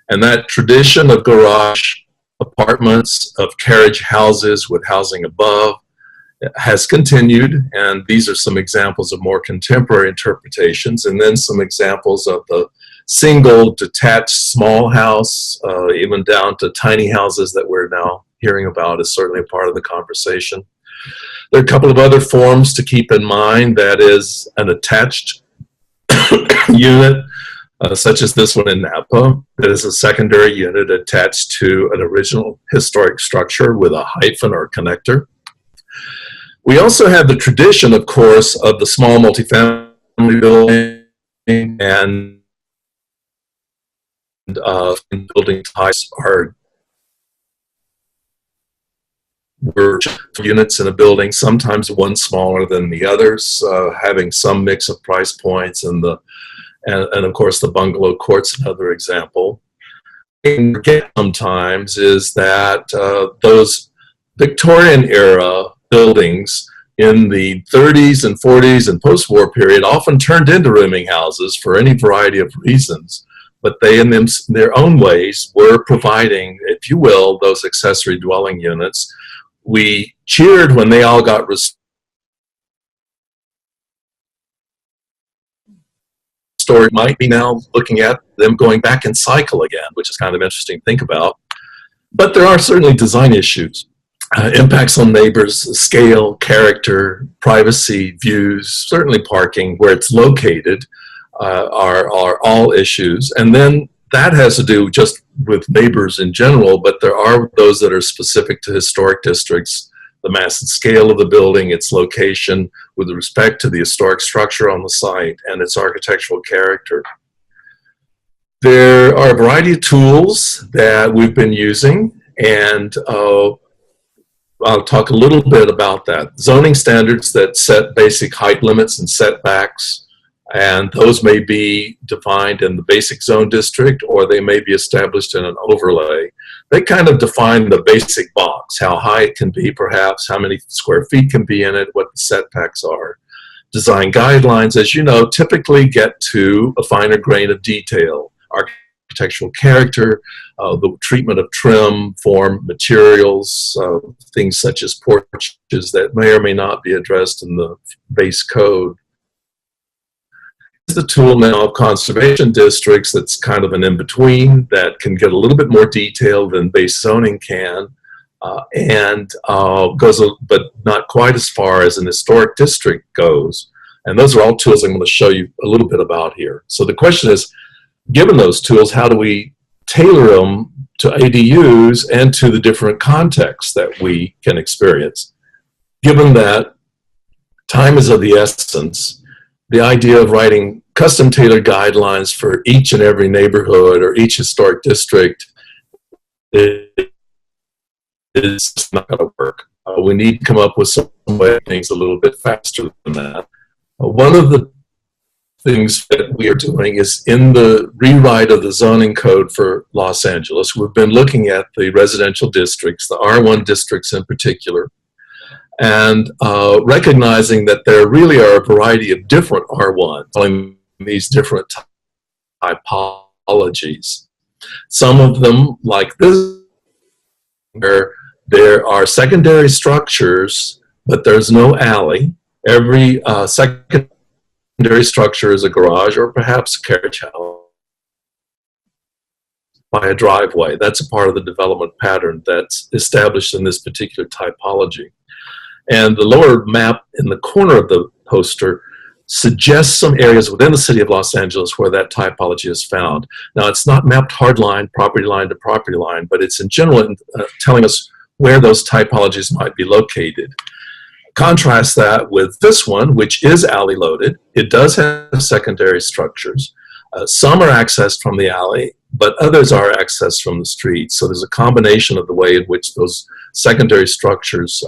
Speaker 3: And that tradition of garage apartments, of carriage houses with housing above, has continued, and these are some examples of more contemporary interpretations, and then some examples of the single detached small house, even down to tiny houses that we're now hearing about is certainly a part of the conversation. There are a couple of other forms to keep in mind. That is an attached unit, such as this one in Napa, that is a secondary unit attached to an original historic structure with a hyphen or connector. We also have the tradition, of course, of the small multifamily building and building types were units in a building, sometimes one smaller than the others, having some mix of price points, and of course the bungalow court's another example. What we forget sometimes is that those Victorian era buildings in the 30s and 40s and post-war period often turned into rooming houses for any variety of reasons, but they in their own ways were providing, if you will, those accessory dwelling units. We cheered when they all got restored. Might be now looking at them going back in cycle again, which is kind of interesting to think about. But there are certainly design issues. Impacts on neighbors, scale, character, privacy, views, certainly parking, where it's located, are all issues. And then that has to do just with neighbors in general, but there are those that are specific to historic districts, the mass and scale of the building, its location with respect to the historic structure on the site, and its architectural character. There are a variety of tools that we've been using, and I'll talk a little bit about that. Zoning standards that set basic height limits and setbacks, and those may be defined in the basic zone district, or they may be established in an overlay. They kind of define the basic box, how high it can be perhaps, how many square feet can be in it, what the setbacks are. Design guidelines, as you know, typically get to a finer grain of detail. Architectural character, the treatment of trim, form, materials, things such as porches that may or may not be addressed in the base code. The tool now of conservation districts that's kind of an in-between that can get a little bit more detail than base zoning can, and goes, but not quite as far as an historic district goes. And those are all tools I'm going to show you a little bit about here. So the question is, given those tools, how do we tailor them to ADUs and to the different contexts that we can experience? Given that time is of the essence, the idea of writing custom tailored guidelines for each and every neighborhood or each historic district is not going to work. We need to come up with some way of things a little bit faster than that. One of the things that we are doing is in the rewrite of the zoning code for Los Angeles, we've been looking at the residential districts, the R1 districts in particular, and recognizing that there really are a variety of different R1s, these different typologies. Some of them, like this, where there are secondary structures, but there's no alley. Every secondary structure is a garage or perhaps a carriage house by a driveway. That's a part of the development pattern that's established in this particular typology. And the lower map in the corner of the poster suggests some areas within the city of Los Angeles where that typology is found. Now, it's not mapped hardline, property line to property line, but it's in general telling us where those typologies might be located. Contrast that with this one, which is alley loaded. It does have secondary structures. Some are accessed from the alley, but others are accessed from the street. So there's a combination of the way in which those secondary structures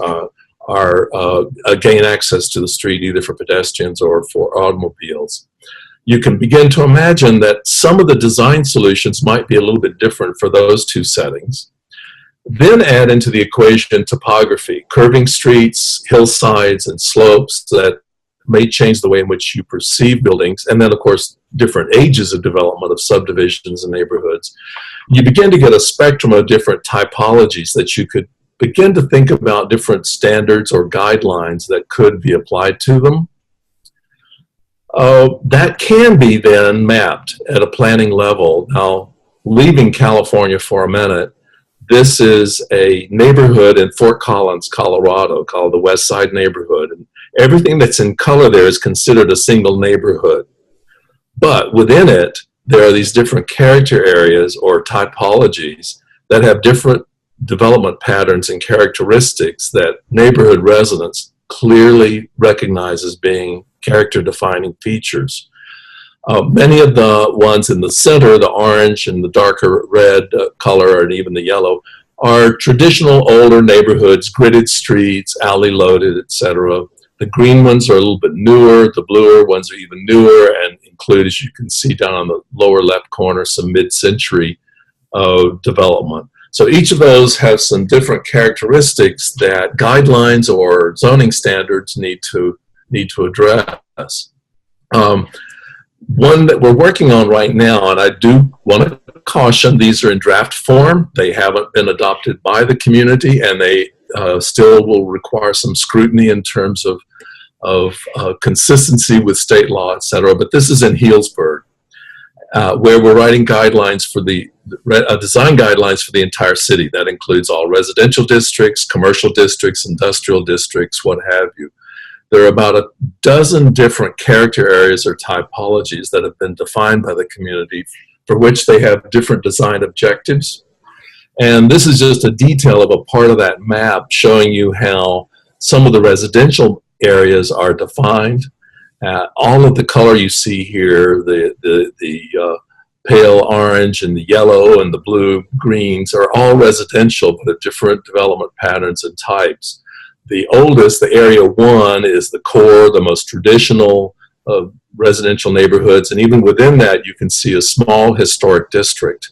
Speaker 3: gain access to the street, either for pedestrians or for automobiles. You can begin to imagine that some of the design solutions might be a little bit different for those two settings. Then add into the equation topography, curving streets, hillsides, and slopes that may change the way in which you perceive buildings, and then, of course, different ages of development of subdivisions and neighborhoods. You begin to get a spectrum of different typologies that you could begin to think about different standards or guidelines that could be applied to them. That can be then mapped at a planning level. Now, leaving California for a minute, this is a neighborhood in Fort Collins, Colorado, called the West Side neighborhood. And everything that's in color there is considered a single neighborhood. But within it, there are these different character areas or typologies that have different development patterns and characteristics that neighborhood residents clearly recognize as being character-defining features. Many of the ones in the center, the orange and the darker red color and even the yellow, are traditional older neighborhoods, gridded streets, alley-loaded, etc. The green ones are a little bit newer, the bluer ones are even newer and include, as you can see down on the lower left corner, some mid-century development. So each of those has some different characteristics that guidelines or zoning standards need to address. One that we're working on right now, and I do want to caution, these are in draft form. They haven't been adopted by the community, and they still will require some scrutiny in terms of consistency with state law, et cetera. But this is in Healdsburg, where we're writing guidelines for design guidelines for the entire city. That includes all residential districts, commercial districts, industrial districts, what have you. There are about a dozen different character areas or typologies that have been defined by the community for which they have different design objectives. And this is just a detail of a part of that map showing you how some of the residential areas are defined. All of the color you see here, the pale orange and the yellow and the blue greens, are all residential but of different development patterns and types. The oldest, the Area 1, is the core, the most traditional of residential neighborhoods, and even within that you can see a small historic district.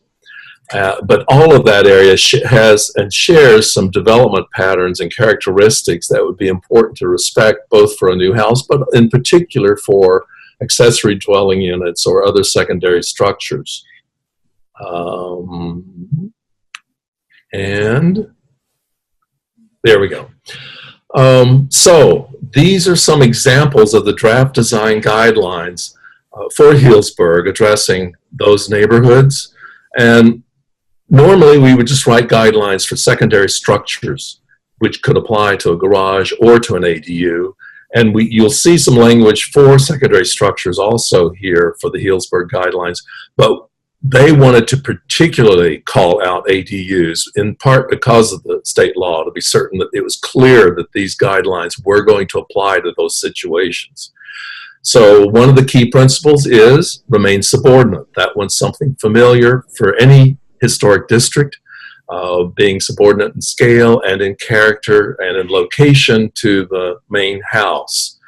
Speaker 3: But all of that area has and shares some development patterns and characteristics that would be important to respect, both for a new house, but in particular for accessory dwelling units or other secondary structures. And there we go. So these are some examples of the draft design guidelines for Healdsburg addressing those neighborhoods. And normally we would just write guidelines for secondary structures, which could apply to a garage or to an ADU. And you'll see some language for secondary structures also here for the Healdsburg guidelines. But they wanted to particularly call out ADUs, in part because of the state law, to be certain that it was clear that these guidelines were going to apply to those situations. So one of the key principles is remain subordinate. That one's something familiar for any historic district, being subordinate in scale and in character and in location to the main house.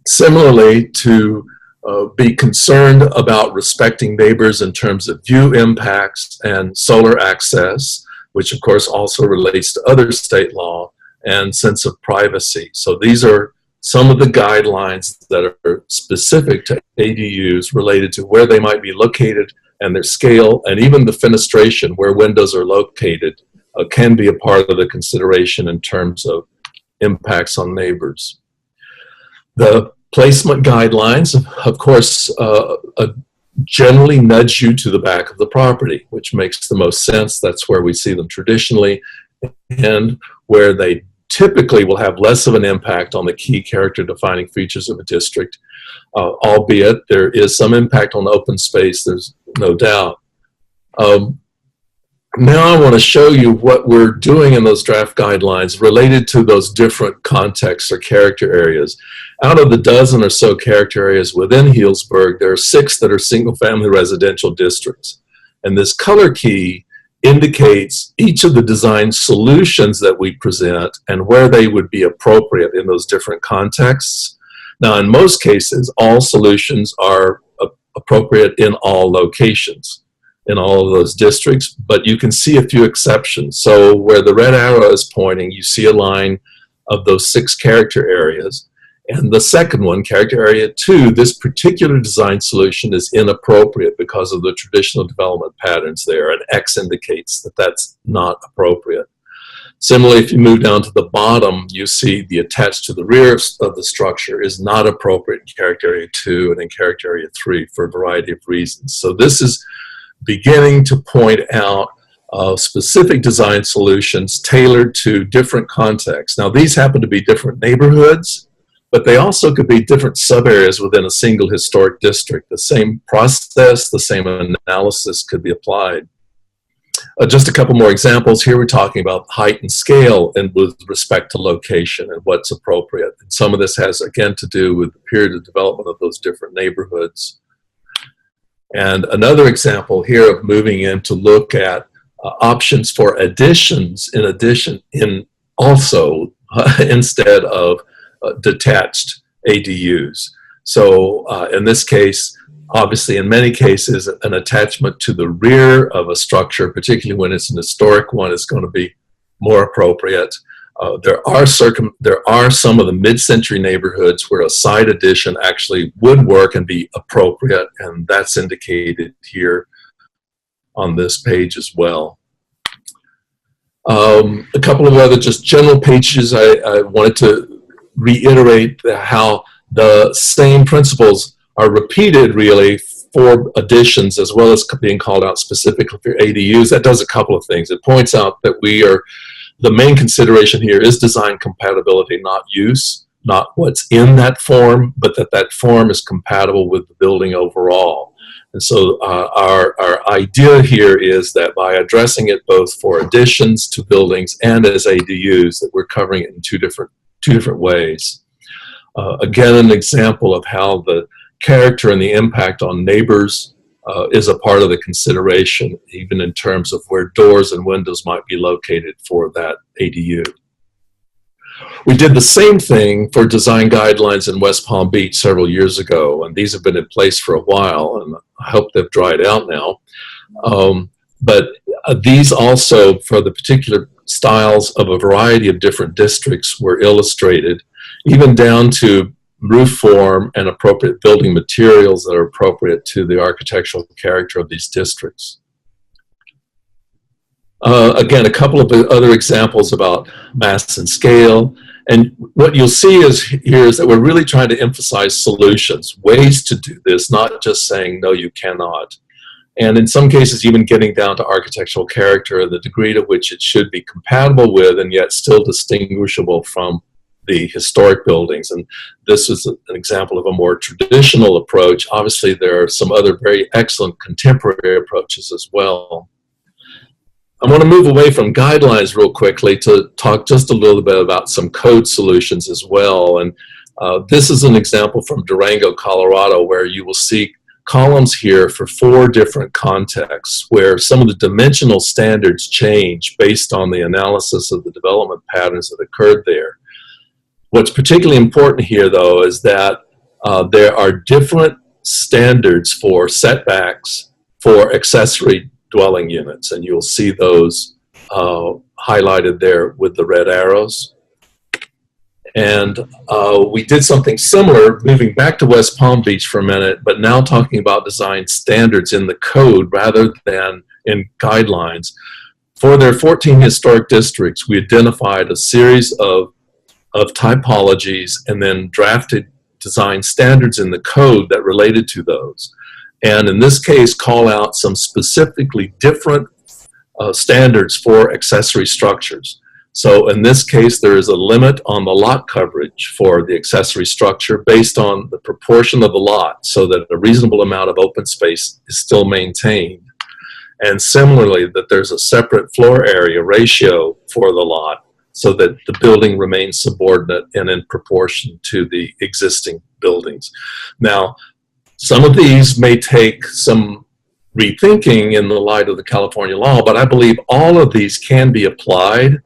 Speaker 3: Similarly, to be concerned about respecting neighbors in terms of view impacts and solar access, which of course also relates to other state law, and sense of privacy. So these are some of the guidelines that are specific to ADUs related to where they might be located and their scale, and even the fenestration, where windows are located, can be a part of the consideration in terms of impacts on neighbors. The placement guidelines, of course, generally nudge you to the back of the property, which makes the most sense. That's where we see them traditionally, and where they typically will have less of an impact on the key character-defining features of a district, albeit there is some impact on open space, there's no doubt. Now I want to show you what we're doing in those draft guidelines related to those different contexts or character areas. Out of the dozen or so character areas within Healdsburg, there are 6 that are single-family residential districts. And this color key indicates each of the design solutions that we present and where they would be appropriate in those different contexts. Now, in most cases, all solutions are appropriate in all locations. in all of those districts, but you can see a few exceptions. So where the red arrow is pointing, you see a line of those 6 character areas. And the second one, character area 2, this particular design solution is inappropriate because of the traditional development patterns there, and X indicates that that's not appropriate. Similarly, if you move down to the bottom, you see the attached to the rear of the structure is not appropriate in character area 2 and in character area 3 for a variety of reasons. So this is beginning to point out specific design solutions tailored to different contexts. Now, these happen to be different neighborhoods, but they also could be different sub-areas within a single historic district. The same process, the same analysis could be applied. Just a couple more examples. Here we're talking about height and scale and with respect to location and what's appropriate. And some of this has, again, to do with the period of development of those different neighborhoods. And another example here of moving in to look at options for additions instead of detached ADUs. So in this case, obviously in many cases, an attachment to the rear of a structure, particularly when it's an historic one, is going to be more appropriate. There are some of the mid-century neighborhoods where a side addition actually would work and be appropriate, and that's indicated here on this page as well. A couple of other just general pages. I wanted to reiterate how the same principles are repeated really for additions as well as being called out specifically for ADUs. That does a couple of things. It points out that the main consideration here is design compatibility, not use, not what's in that form, but that form is compatible with the building overall. And so our idea here is that by addressing it both for additions to buildings and as ADUs, that we're covering it in two different ways. Again, an example of how the character and the impact on neighbors is a part of the consideration, even in terms of where doors and windows might be located for that ADU. We did the same thing for design guidelines in West Palm Beach several years ago, and these have been in place for a while, and I hope they've dried out now. But these also, for the particular styles of a variety of different districts, were illustrated, even down to roof form and appropriate building materials that are appropriate to the architectural character of these districts. Again, a couple of other examples about mass and scale. And what you'll see here is that we're really trying to emphasize solutions, ways to do this, not just saying, no, you cannot. And in some cases, even getting down to architectural character and the degree to which it should be compatible with and yet still distinguishable from the historic buildings. And this is an example of a more traditional approach. Obviously, there are some other very excellent contemporary approaches as well. I want to move away from guidelines real quickly to talk just a little bit about some code solutions as well. And this is an example from Durango, Colorado, where you will see columns here for 4 different contexts where some of the dimensional standards change based on the analysis of the development patterns that occurred there. What's particularly important here, though, is that there are different standards for setbacks for accessory dwelling units, and you'll see those highlighted there with the red arrows. And we did something similar, moving back to West Palm Beach for a minute, but now talking about design standards in the code rather than in guidelines. For their 14 historic districts, we identified a series of typologies and then drafted design standards in the code that related to those. And in this case, call out some specifically different standards for accessory structures. So in this case, there is a limit on the lot coverage for the accessory structure based on the proportion of the lot so that a reasonable amount of open space is still maintained. And similarly, that there's a separate floor area ratio for the lot so that the building remains subordinate and in proportion to the existing buildings. Now, some of these may take some rethinking in the light of the California law, but I believe all of these can be applied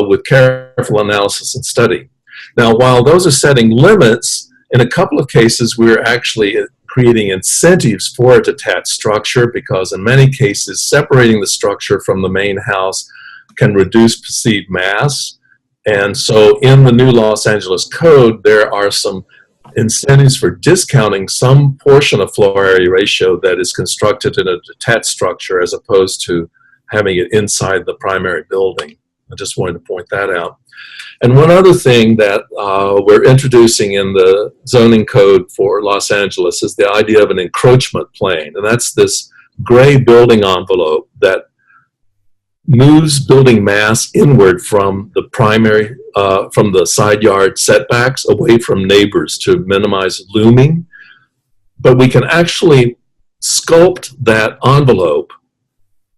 Speaker 3: with careful analysis and study. Now, while those are setting limits, in a couple of cases, we're actually creating incentives for a detached structure, because in many cases, separating the structure from the main house can reduce perceived mass. And so in the new Los Angeles Code, there are some incentives for discounting some portion of floor area ratio that is constructed in a detached structure as opposed to having it inside the primary building. I just wanted to point that out. And one other thing that we're introducing in the zoning code for Los Angeles is the idea of an encroachment plane. And that's this gray building envelope that moves building mass inward from the primary, from the side yard setbacks away from neighbors to minimize looming. But we can actually sculpt that envelope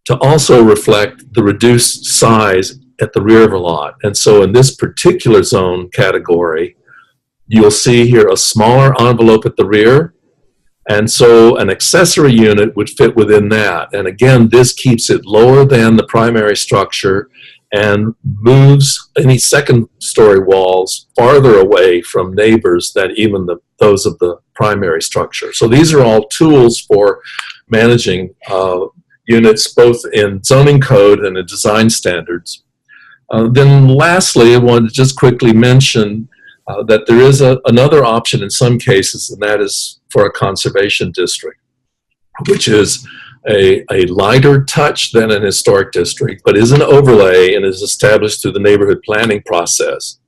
Speaker 3: to also reflect the reduced size at the rear of a lot. And so in this particular zone category, you'll see here a smaller envelope at the rear. And so an accessory unit would fit within that. And again, this keeps it lower than the primary structure and moves any second story walls farther away from neighbors than even those of the primary structure. So these are all tools for managing units both in zoning code and in design standards. Then lastly, I wanted to just quickly mention that there is another option in some cases, and that is for a conservation district, which is a lighter touch than an historic district, but is an overlay and is established through the neighborhood planning process.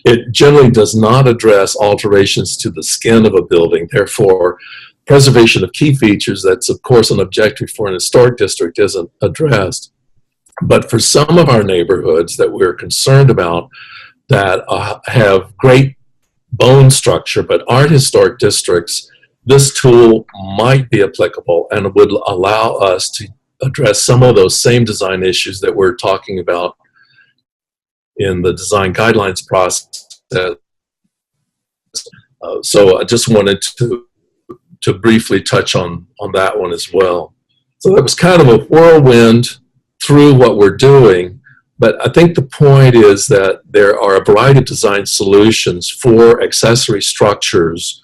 Speaker 3: It generally does not address alterations to the skin of a building. Therefore, preservation of key features, that's of course an objective for an historic district, isn't addressed. But for some of our neighborhoods that we're concerned about that have great bone structure but aren't historic districts, this tool might be applicable and would allow us to address some of those same design issues that we're talking about in the design guidelines process. So I just wanted to briefly touch on that one as well. So that was kind of a whirlwind through what we're doing, but I think the point is that there are a variety of design solutions for accessory structures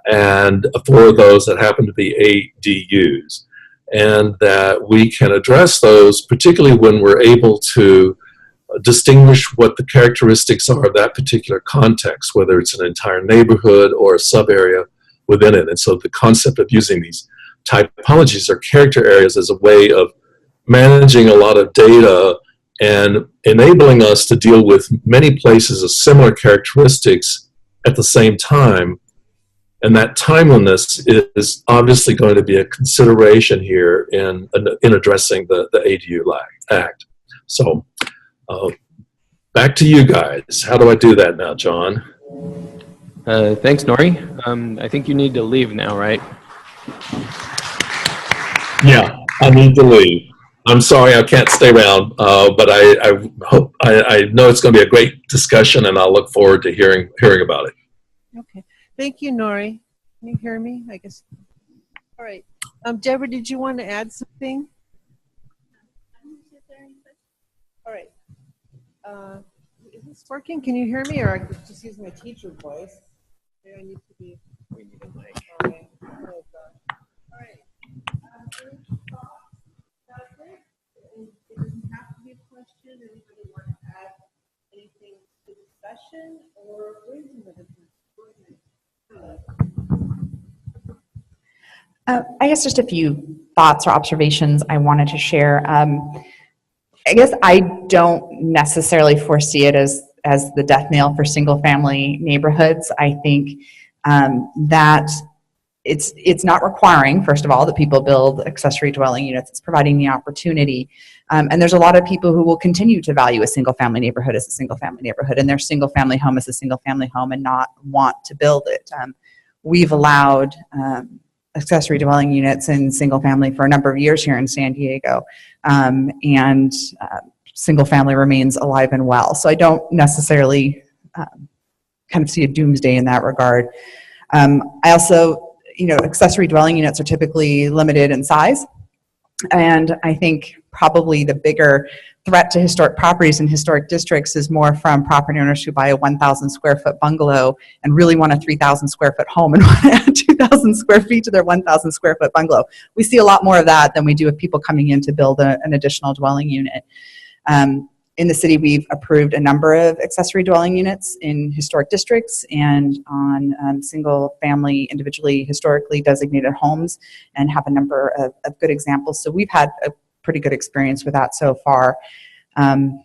Speaker 3: and for those that happen to be ADUs, and that we can address those particularly when we're able to distinguish what the characteristics are of that particular context, whether it's an entire neighborhood or a sub-area within it. And so the concept of using these typologies or character areas as a way of managing a lot of data and enabling us to deal with many places of similar characteristics at the same time. And that timeliness is obviously going to be a consideration here in addressing the ADU Act. So back to you guys. How do I do that now, John?
Speaker 4: Thanks, Nori. I think you need to leave now, right?
Speaker 3: Yeah, I need to leave. I'm sorry I can't stay around, but I know it's going to be a great discussion, and I'll look forward to hearing about it.
Speaker 1: Okay. Thank you, Nori. Can you hear me? I guess. All right. Deborah, did you want to add something? All right. Is this working? Can you hear me, or I could just use my teacher voice? Maybe I need to be. We need a mic. Okay. Oh, gosh. All right. It doesn't have to be a question. Anybody want to add anything to the session, or wait a minute?
Speaker 5: I guess just a few thoughts or observations I wanted to share. I guess I don't necessarily foresee it as the death knell for single-family neighborhoods. I think that it's not requiring, first of all, that people build accessory dwelling units. It's providing the opportunity. And there's a lot of people who will continue to value a single-family neighborhood as a single-family neighborhood, and their single-family home as a single-family home, and not want to build it. We've allowed accessory dwelling units in single family for a number of years here in San Diego, and single family remains alive and well. So I don't necessarily kind of see a doomsday in that regard. I also, accessory dwelling units are typically limited in size. And I think probably the bigger threat to historic properties and historic districts is more from property owners who buy a 1,000 square foot bungalow and really want a 3,000 square foot home and want to add 2,000 square feet to their 1,000 square foot bungalow. We see a lot more of that than we do of people coming in to build an additional dwelling unit. In the city, we've approved a number of accessory dwelling units in historic districts and on single family, individually historically designated homes, and have a number of good examples. So we've had a pretty good experience with that so far. And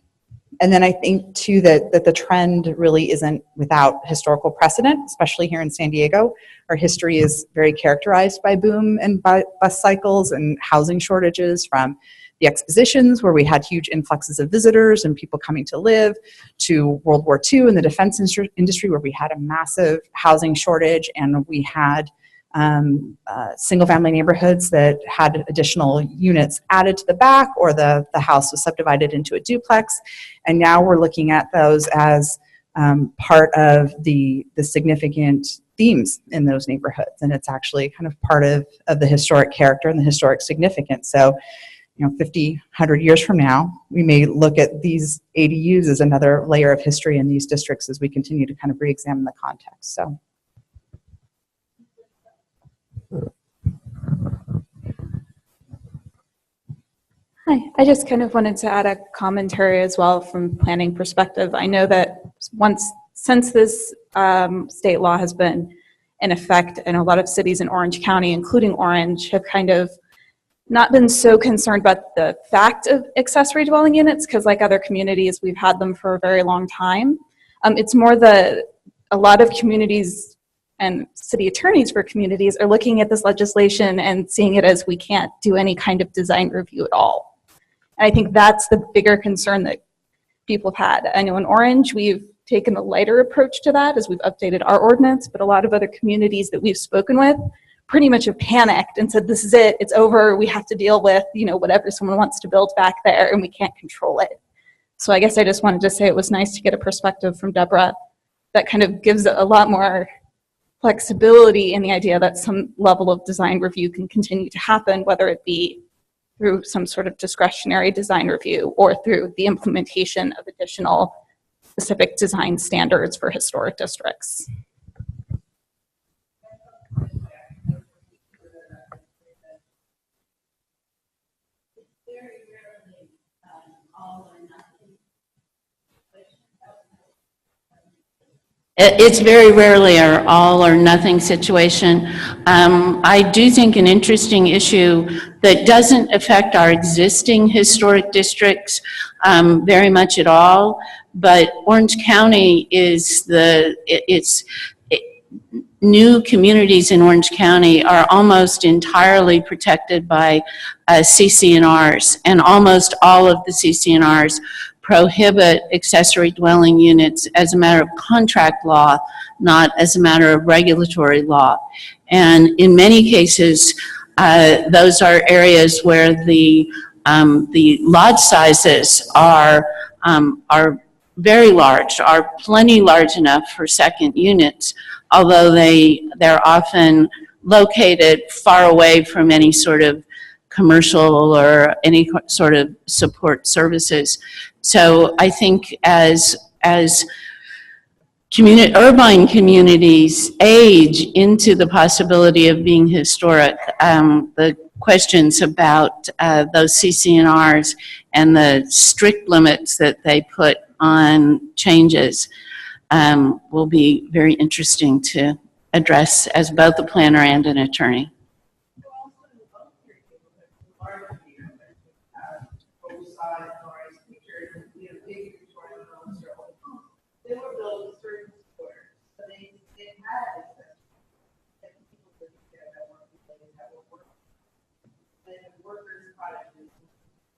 Speaker 5: then I think too that the trend really isn't without historical precedent, especially here in San Diego. Our history is very characterized by boom and bust cycles and housing shortages, from the expositions where we had huge influxes of visitors and people coming to live, to World War II and the defense industry where we had a massive housing shortage, and we had single family neighborhoods that had additional units added to the back, or the house was subdivided into a duplex. And now we're looking at those as part of the significant themes in those neighborhoods. And it's actually kind of part of the historic character and the historic significance. So, 50, 100 years from now, we may look at these ADUs as another layer of history in these districts as we continue to kind of re-examine the context. So.
Speaker 6: Hi, I just kind of wanted to add a commentary as well from planning perspective. I know that since this state law has been in effect, and a lot of cities in Orange County, including Orange, have kind of not been so concerned about the fact of accessory dwelling units, because like other communities, we've had them for a very long time. It's more a lot of communities and city attorneys for communities are looking at this legislation and seeing it as we can't do any kind of design review at all. And I think that's the bigger concern that people have had. I know in Orange, we've taken a lighter approach to that as we've updated our ordinance, but a lot of other communities that we've spoken with pretty much have panicked and said, this is it, it's over, we have to deal with, whatever someone wants to build back there, and we can't control it. So I guess I just wanted to say it was nice to get a perspective from Deborah that kind of gives a lot more flexibility in the idea that some level of design review can continue to happen, whether it be through some sort of discretionary design review or through the implementation of additional specific design standards for historic districts.
Speaker 2: It's very rarely an all or nothing situation. I do think an interesting issue that doesn't affect our existing historic districts very much at all, but Orange County is new communities in Orange County are almost entirely protected by CC&Rs, and almost all of the CC&Rs prohibit accessory dwelling units as a matter of contract law, not as a matter of regulatory law. And in many cases, those are areas where the lot sizes are very large, are plenty large enough for second units, although they're often located far away from any sort of commercial or any sort of support services. So I think as urban communities age into the possibility of being historic, the questions about those CC&Rs and the strict limits that they put on changes will be very interesting to address as both a planner and an attorney.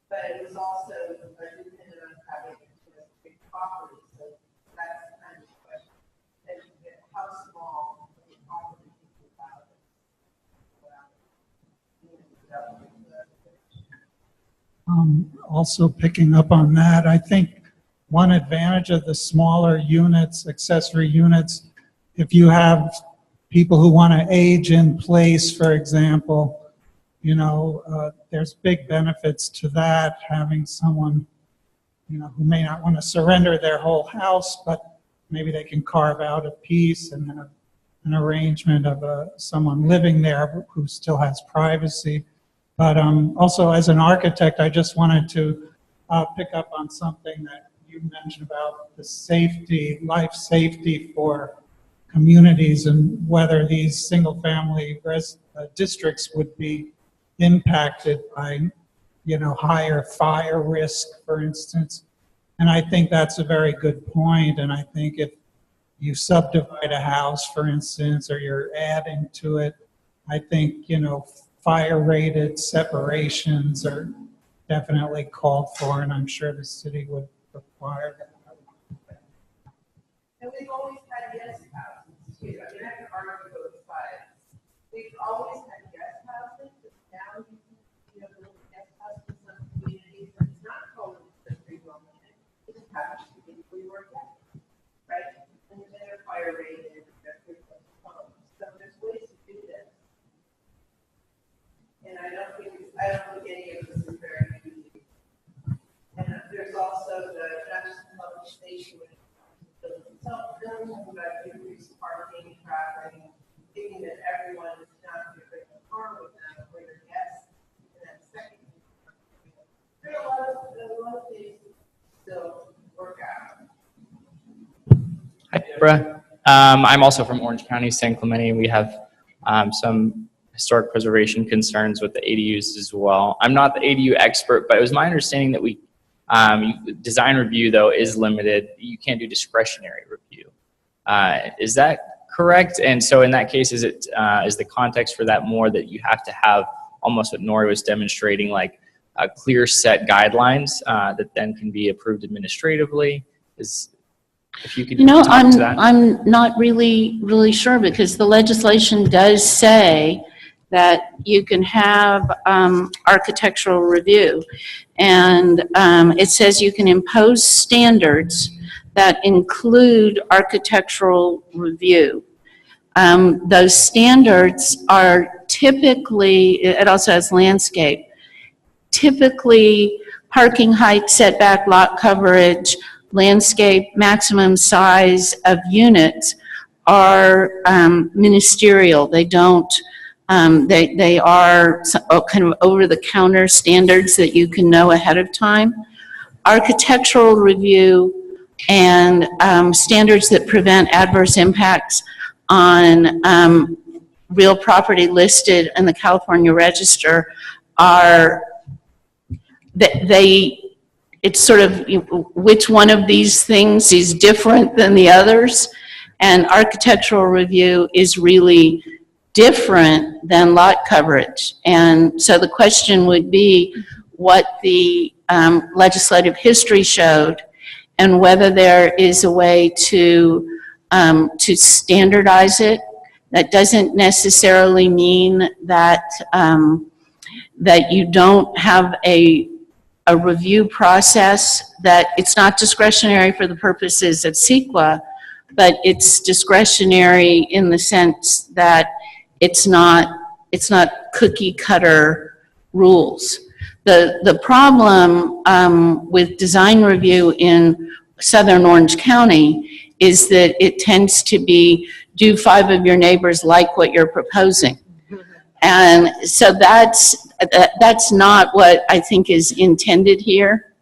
Speaker 1: But it was also dependent on having big property, so that's kind of the question. That you get how small the property is about.
Speaker 7: Also picking up on that, I think one advantage of the smaller units, accessory units, if you have people who want to age in place, for example, there's big benefits to that, having someone, who may not want to surrender their whole house, but maybe they can carve out a piece and then an arrangement of someone living there who still has privacy. But also as an architect, I just wanted to pick up on something that you mentioned about the safety, life safety for communities, and whether these single-family districts would be impacted by, higher fire risk, for instance. And I think that's a very good point. And I think if you subdivide a house, for instance, or you're adding to it, I think, fire-rated separations are definitely called for, and I'm sure the city would require that.
Speaker 1: And we've always had guest houses too. I mean, I can argue both sides. We've always had guest houses, but now you have little guest houses in some communities, and it's not called a free dwelling unit. It just happens to be where you work at, right? And they're fire rated, they're homes. So there's ways to do this. And I don't think any of this is very easy. And there's also the National Public Station. So then we're talking about increased parking, traffic, thinking that everyone is not going to bring a car with them or their guests in that second. There are a lot of things to still work out.
Speaker 8: Hi, Deborah. I'm also from Orange County, San Clemente. We have some historic preservation concerns with the ADUs as well. I'm not the ADU expert, but it was my understanding that design review, though, is limited. You can't do discretionary review. Is that correct? And so in that case, is the context for that more that you have to have almost what Nori was demonstrating, like a clear set guidelines that then can be approved administratively? If you could talk to that.
Speaker 2: I'm not really sure, because the legislation does say that you can have architectural review. And it says you can impose standards that include architectural review. Those standards are typically, it also has landscape, typically parking height, setback, lot coverage, landscape, maximum size of units are ministerial. They don't, they are kind of over-the-counter standards that you can know ahead of time. Architectural review and standards that prevent adverse impacts on real property listed in the California Register are, it's sort of which one of these things is different than the others, and architectural review is really different than lot coverage. And so the question would be what the legislative history showed, and whether there is a way to standardize it. That doesn't necessarily mean that that you don't have a review process, that it's not discretionary for the purposes of CEQA, but it's discretionary in the sense that it's not cookie cutter rules. The problem with design review in Southern Orange County is that it tends to be, do 5 of your neighbors like what you're proposing? And so that's not what I think is intended here.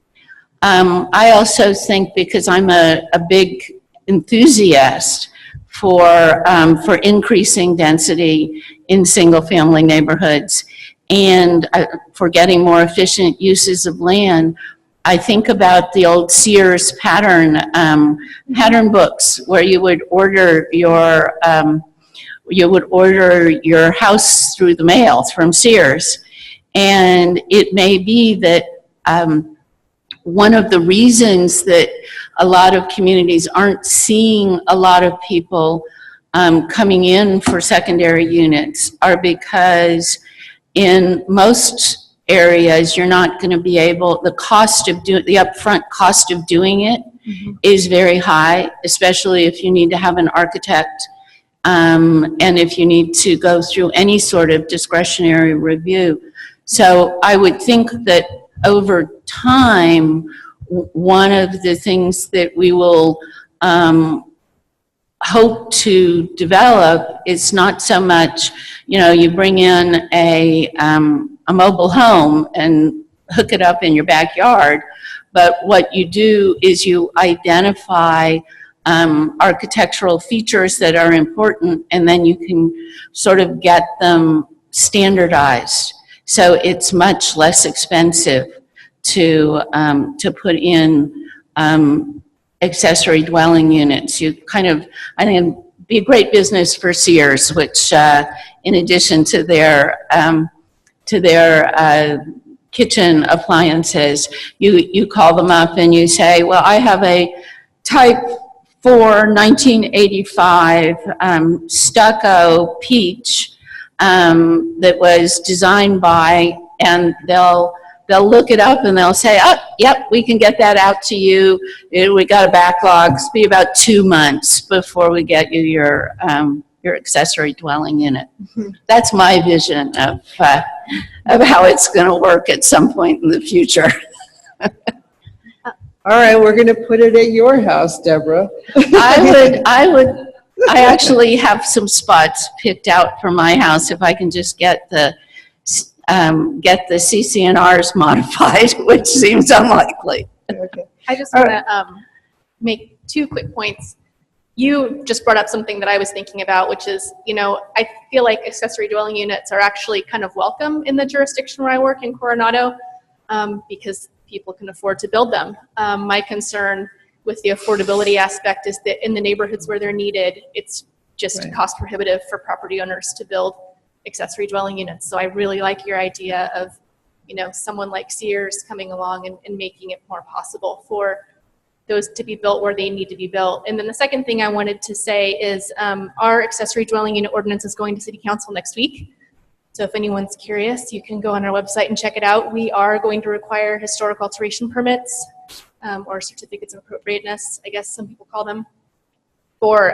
Speaker 2: I also think, because I'm a big enthusiast for increasing density in single-family neighborhoods and for getting more efficient uses of land, I think about the old Sears pattern books, where you would order your house through the mail from Sears. And it may be that one of the reasons that a lot of communities aren't seeing a lot of people coming in for secondary units are because in most areas you're not going to be able, the upfront cost of doing it is very high, especially if you need to have an architect and if you need to go through any sort of discretionary review. So I would think that over time, one of the things that we will hope to develop is not so much, you bring in a mobile home and hook it up in your backyard, but what you do is you identify architectural features that are important, and then you can sort of get them standardized. So it's much less expensive to put in accessory dwelling units. I think it'd be a great business for Sears, which in addition to their kitchen appliances, you call them up and you say, well, I have a type 4 1985 stucco peach that was designed by, and they'll look it up and they'll say, oh, yep, we can get that out to you. We got a backlog. It's be about 2 months before we get you your accessory dwelling unit. That's my vision of how it's going to work at some point in the future.
Speaker 1: All right, we're going to put it at your house, Deborah.
Speaker 2: I actually have some spots picked out for my house if I can just get the CCNRs modified, which seems unlikely.
Speaker 1: Okay.
Speaker 9: I just want to make 2 quick points. You just brought up something that I was thinking about, which is, I feel like accessory dwelling units are actually kind of welcome in the jurisdiction where I work in Coronado, because people can afford to build them. My concern with the affordability aspect is that in the neighborhoods where they're needed, it's just cost prohibitive for property owners to build accessory dwelling units. So I really like your idea of, someone like Sears coming along and making it more possible for those to be built where they need to be built. And then the second thing I wanted to say is our accessory dwelling unit ordinance is going to City Council next week. So if anyone's curious, you can go on our website and check it out. We are going to require historic alteration permits or certificates of appropriateness, I guess some people call them, for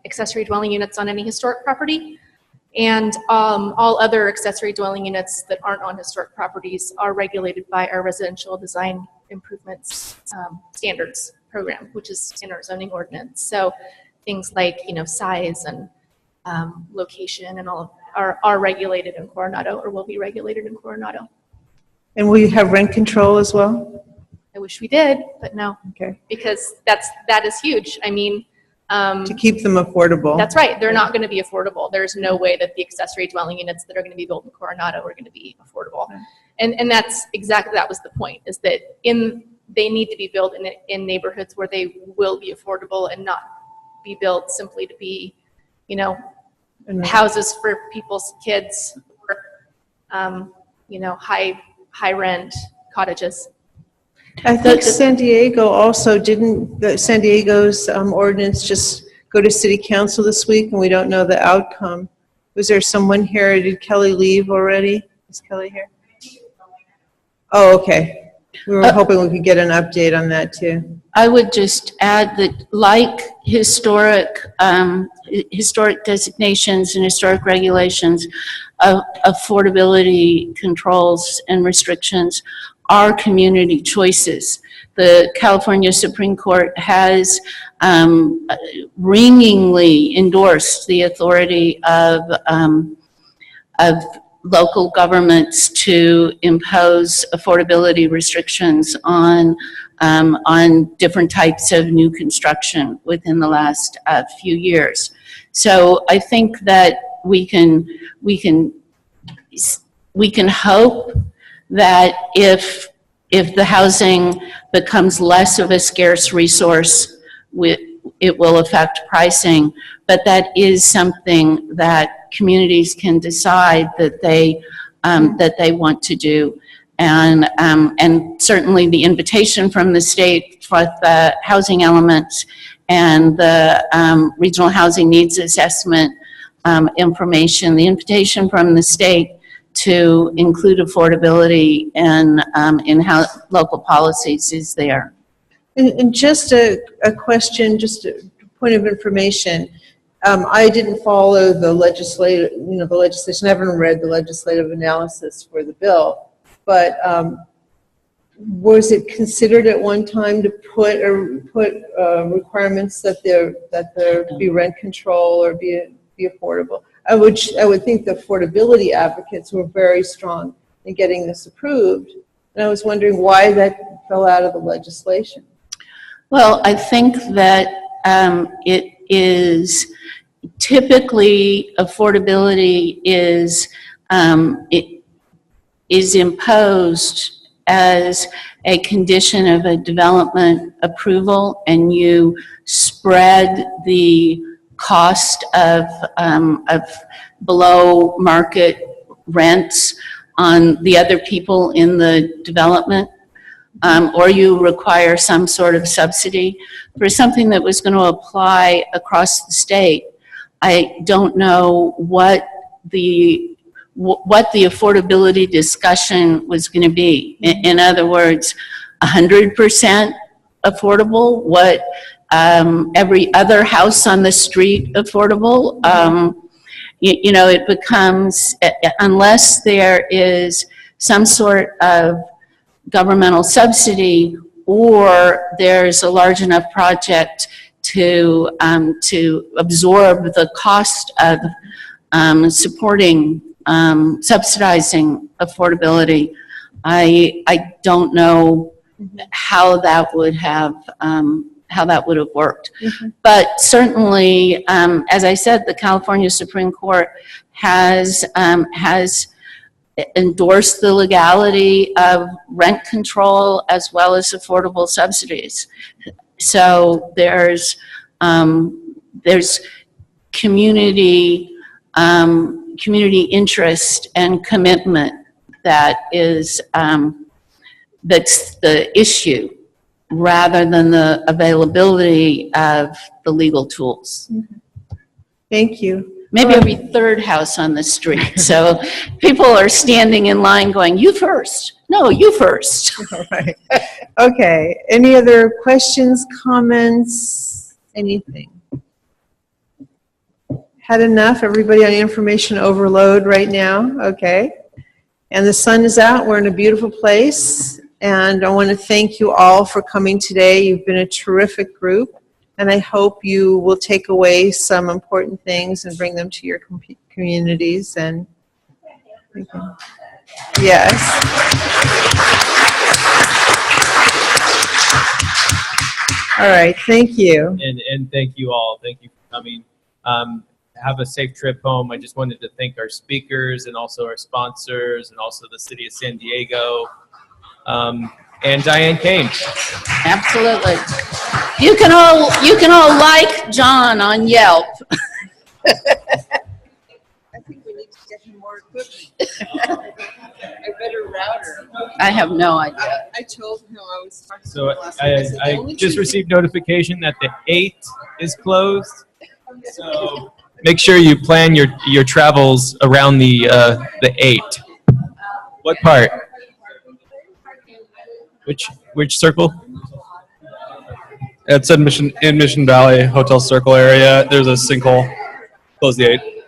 Speaker 9: accessory dwelling units on any historic property. And all other accessory dwelling units that aren't on historic properties are regulated by our residential design improvements standards program, which is in our zoning ordinance. So things like, size and location and all are regulated in Coronado, or will be regulated in Coronado.
Speaker 1: And will you have rent control as well?
Speaker 9: I wish we did, but no.
Speaker 1: Okay.
Speaker 9: Because that is huge. I mean,
Speaker 1: to keep them affordable.
Speaker 9: that's right. They're not going to be affordable. There's no way that the accessory dwelling units that are going to be built in Coronado are going to be affordable. And that's exactly, that was the point, is that they need to be built in neighborhoods where they will be affordable and not be built simply to be, houses for people's kids, or, high rent cottages.
Speaker 1: I think San Diego also San Diego's ordinance just go to City Council this week, and we don't know the outcome. Was there someone here? Did Kelly leave already? Is Kelly here? Oh, okay. We were hoping we could get an update on that too.
Speaker 2: I would just add that, like historic designations and historic regulations, affordability controls and restrictions are community choices. The California Supreme Court has ringingly endorsed the authority of local governments to impose affordability restrictions on different types of new construction within the last few years. So I think that we can hope that if the housing becomes less of a scarce resource, it will affect pricing. But that is something that communities can decide that they want to do. And certainly the invitation from the state for the housing elements and the regional housing needs assessment information, the invitation from the state to include affordability in how local policies is there.
Speaker 1: And just a question, just a point of information. I didn't follow the legislative, the legislation. I haven't read the legislative analysis for the bill, but was it considered at one time to put requirements that there be rent control or be affordable? I would think the affordability advocates were very strong in getting this approved, and I was wondering why that fell out of the legislation.
Speaker 2: Well, I think that it is typically affordability is imposed as a condition of a development approval, and you spread the cost of below market rents on the other people in the development. Or you require some sort of subsidy for something that was going to apply across the state. I don't know what the affordability discussion was going to be. In other words, 100% affordable? What every other house on the street affordable? It becomes, unless there is some sort of governmental subsidy, or there's a large enough project to absorb the cost of subsidizing affordability. I don't know how that would have worked. But certainly, as I said, the California Supreme Court has endorsed the legality of rent control as well as affordable subsidies. So there's community interest and commitment that's the issue, rather than the availability of the legal tools.
Speaker 1: Thank you.
Speaker 2: Maybe every third house on the street. So people are standing in line going, you first. No, you first.
Speaker 1: All right. Okay. Any other questions, comments, anything? Had enough? Everybody on information overload right now? Okay. And the sun is out. We're in a beautiful place. And I want to thank you all for coming today. You've been a terrific group. And I hope you will take away some important things and bring them to your communities. And yes. All right. Thank you.
Speaker 4: And thank you all. Thank you for coming. Have a safe trip home. I just wanted to thank our speakers and also our sponsors and also the City of San Diego. And Diane Kane.
Speaker 2: Absolutely. You can all like John on Yelp.
Speaker 1: I think we need to get him more equipment. A better router.
Speaker 2: I have no idea.
Speaker 1: I told him I was talking to
Speaker 4: So
Speaker 1: him last week.
Speaker 4: I just received notification that the 8 is closed. So make sure you plan your travels around the 8. What part? Which circle?
Speaker 10: It's in Mission Valley Hotel Circle area. There's a sinkhole. Close the 8.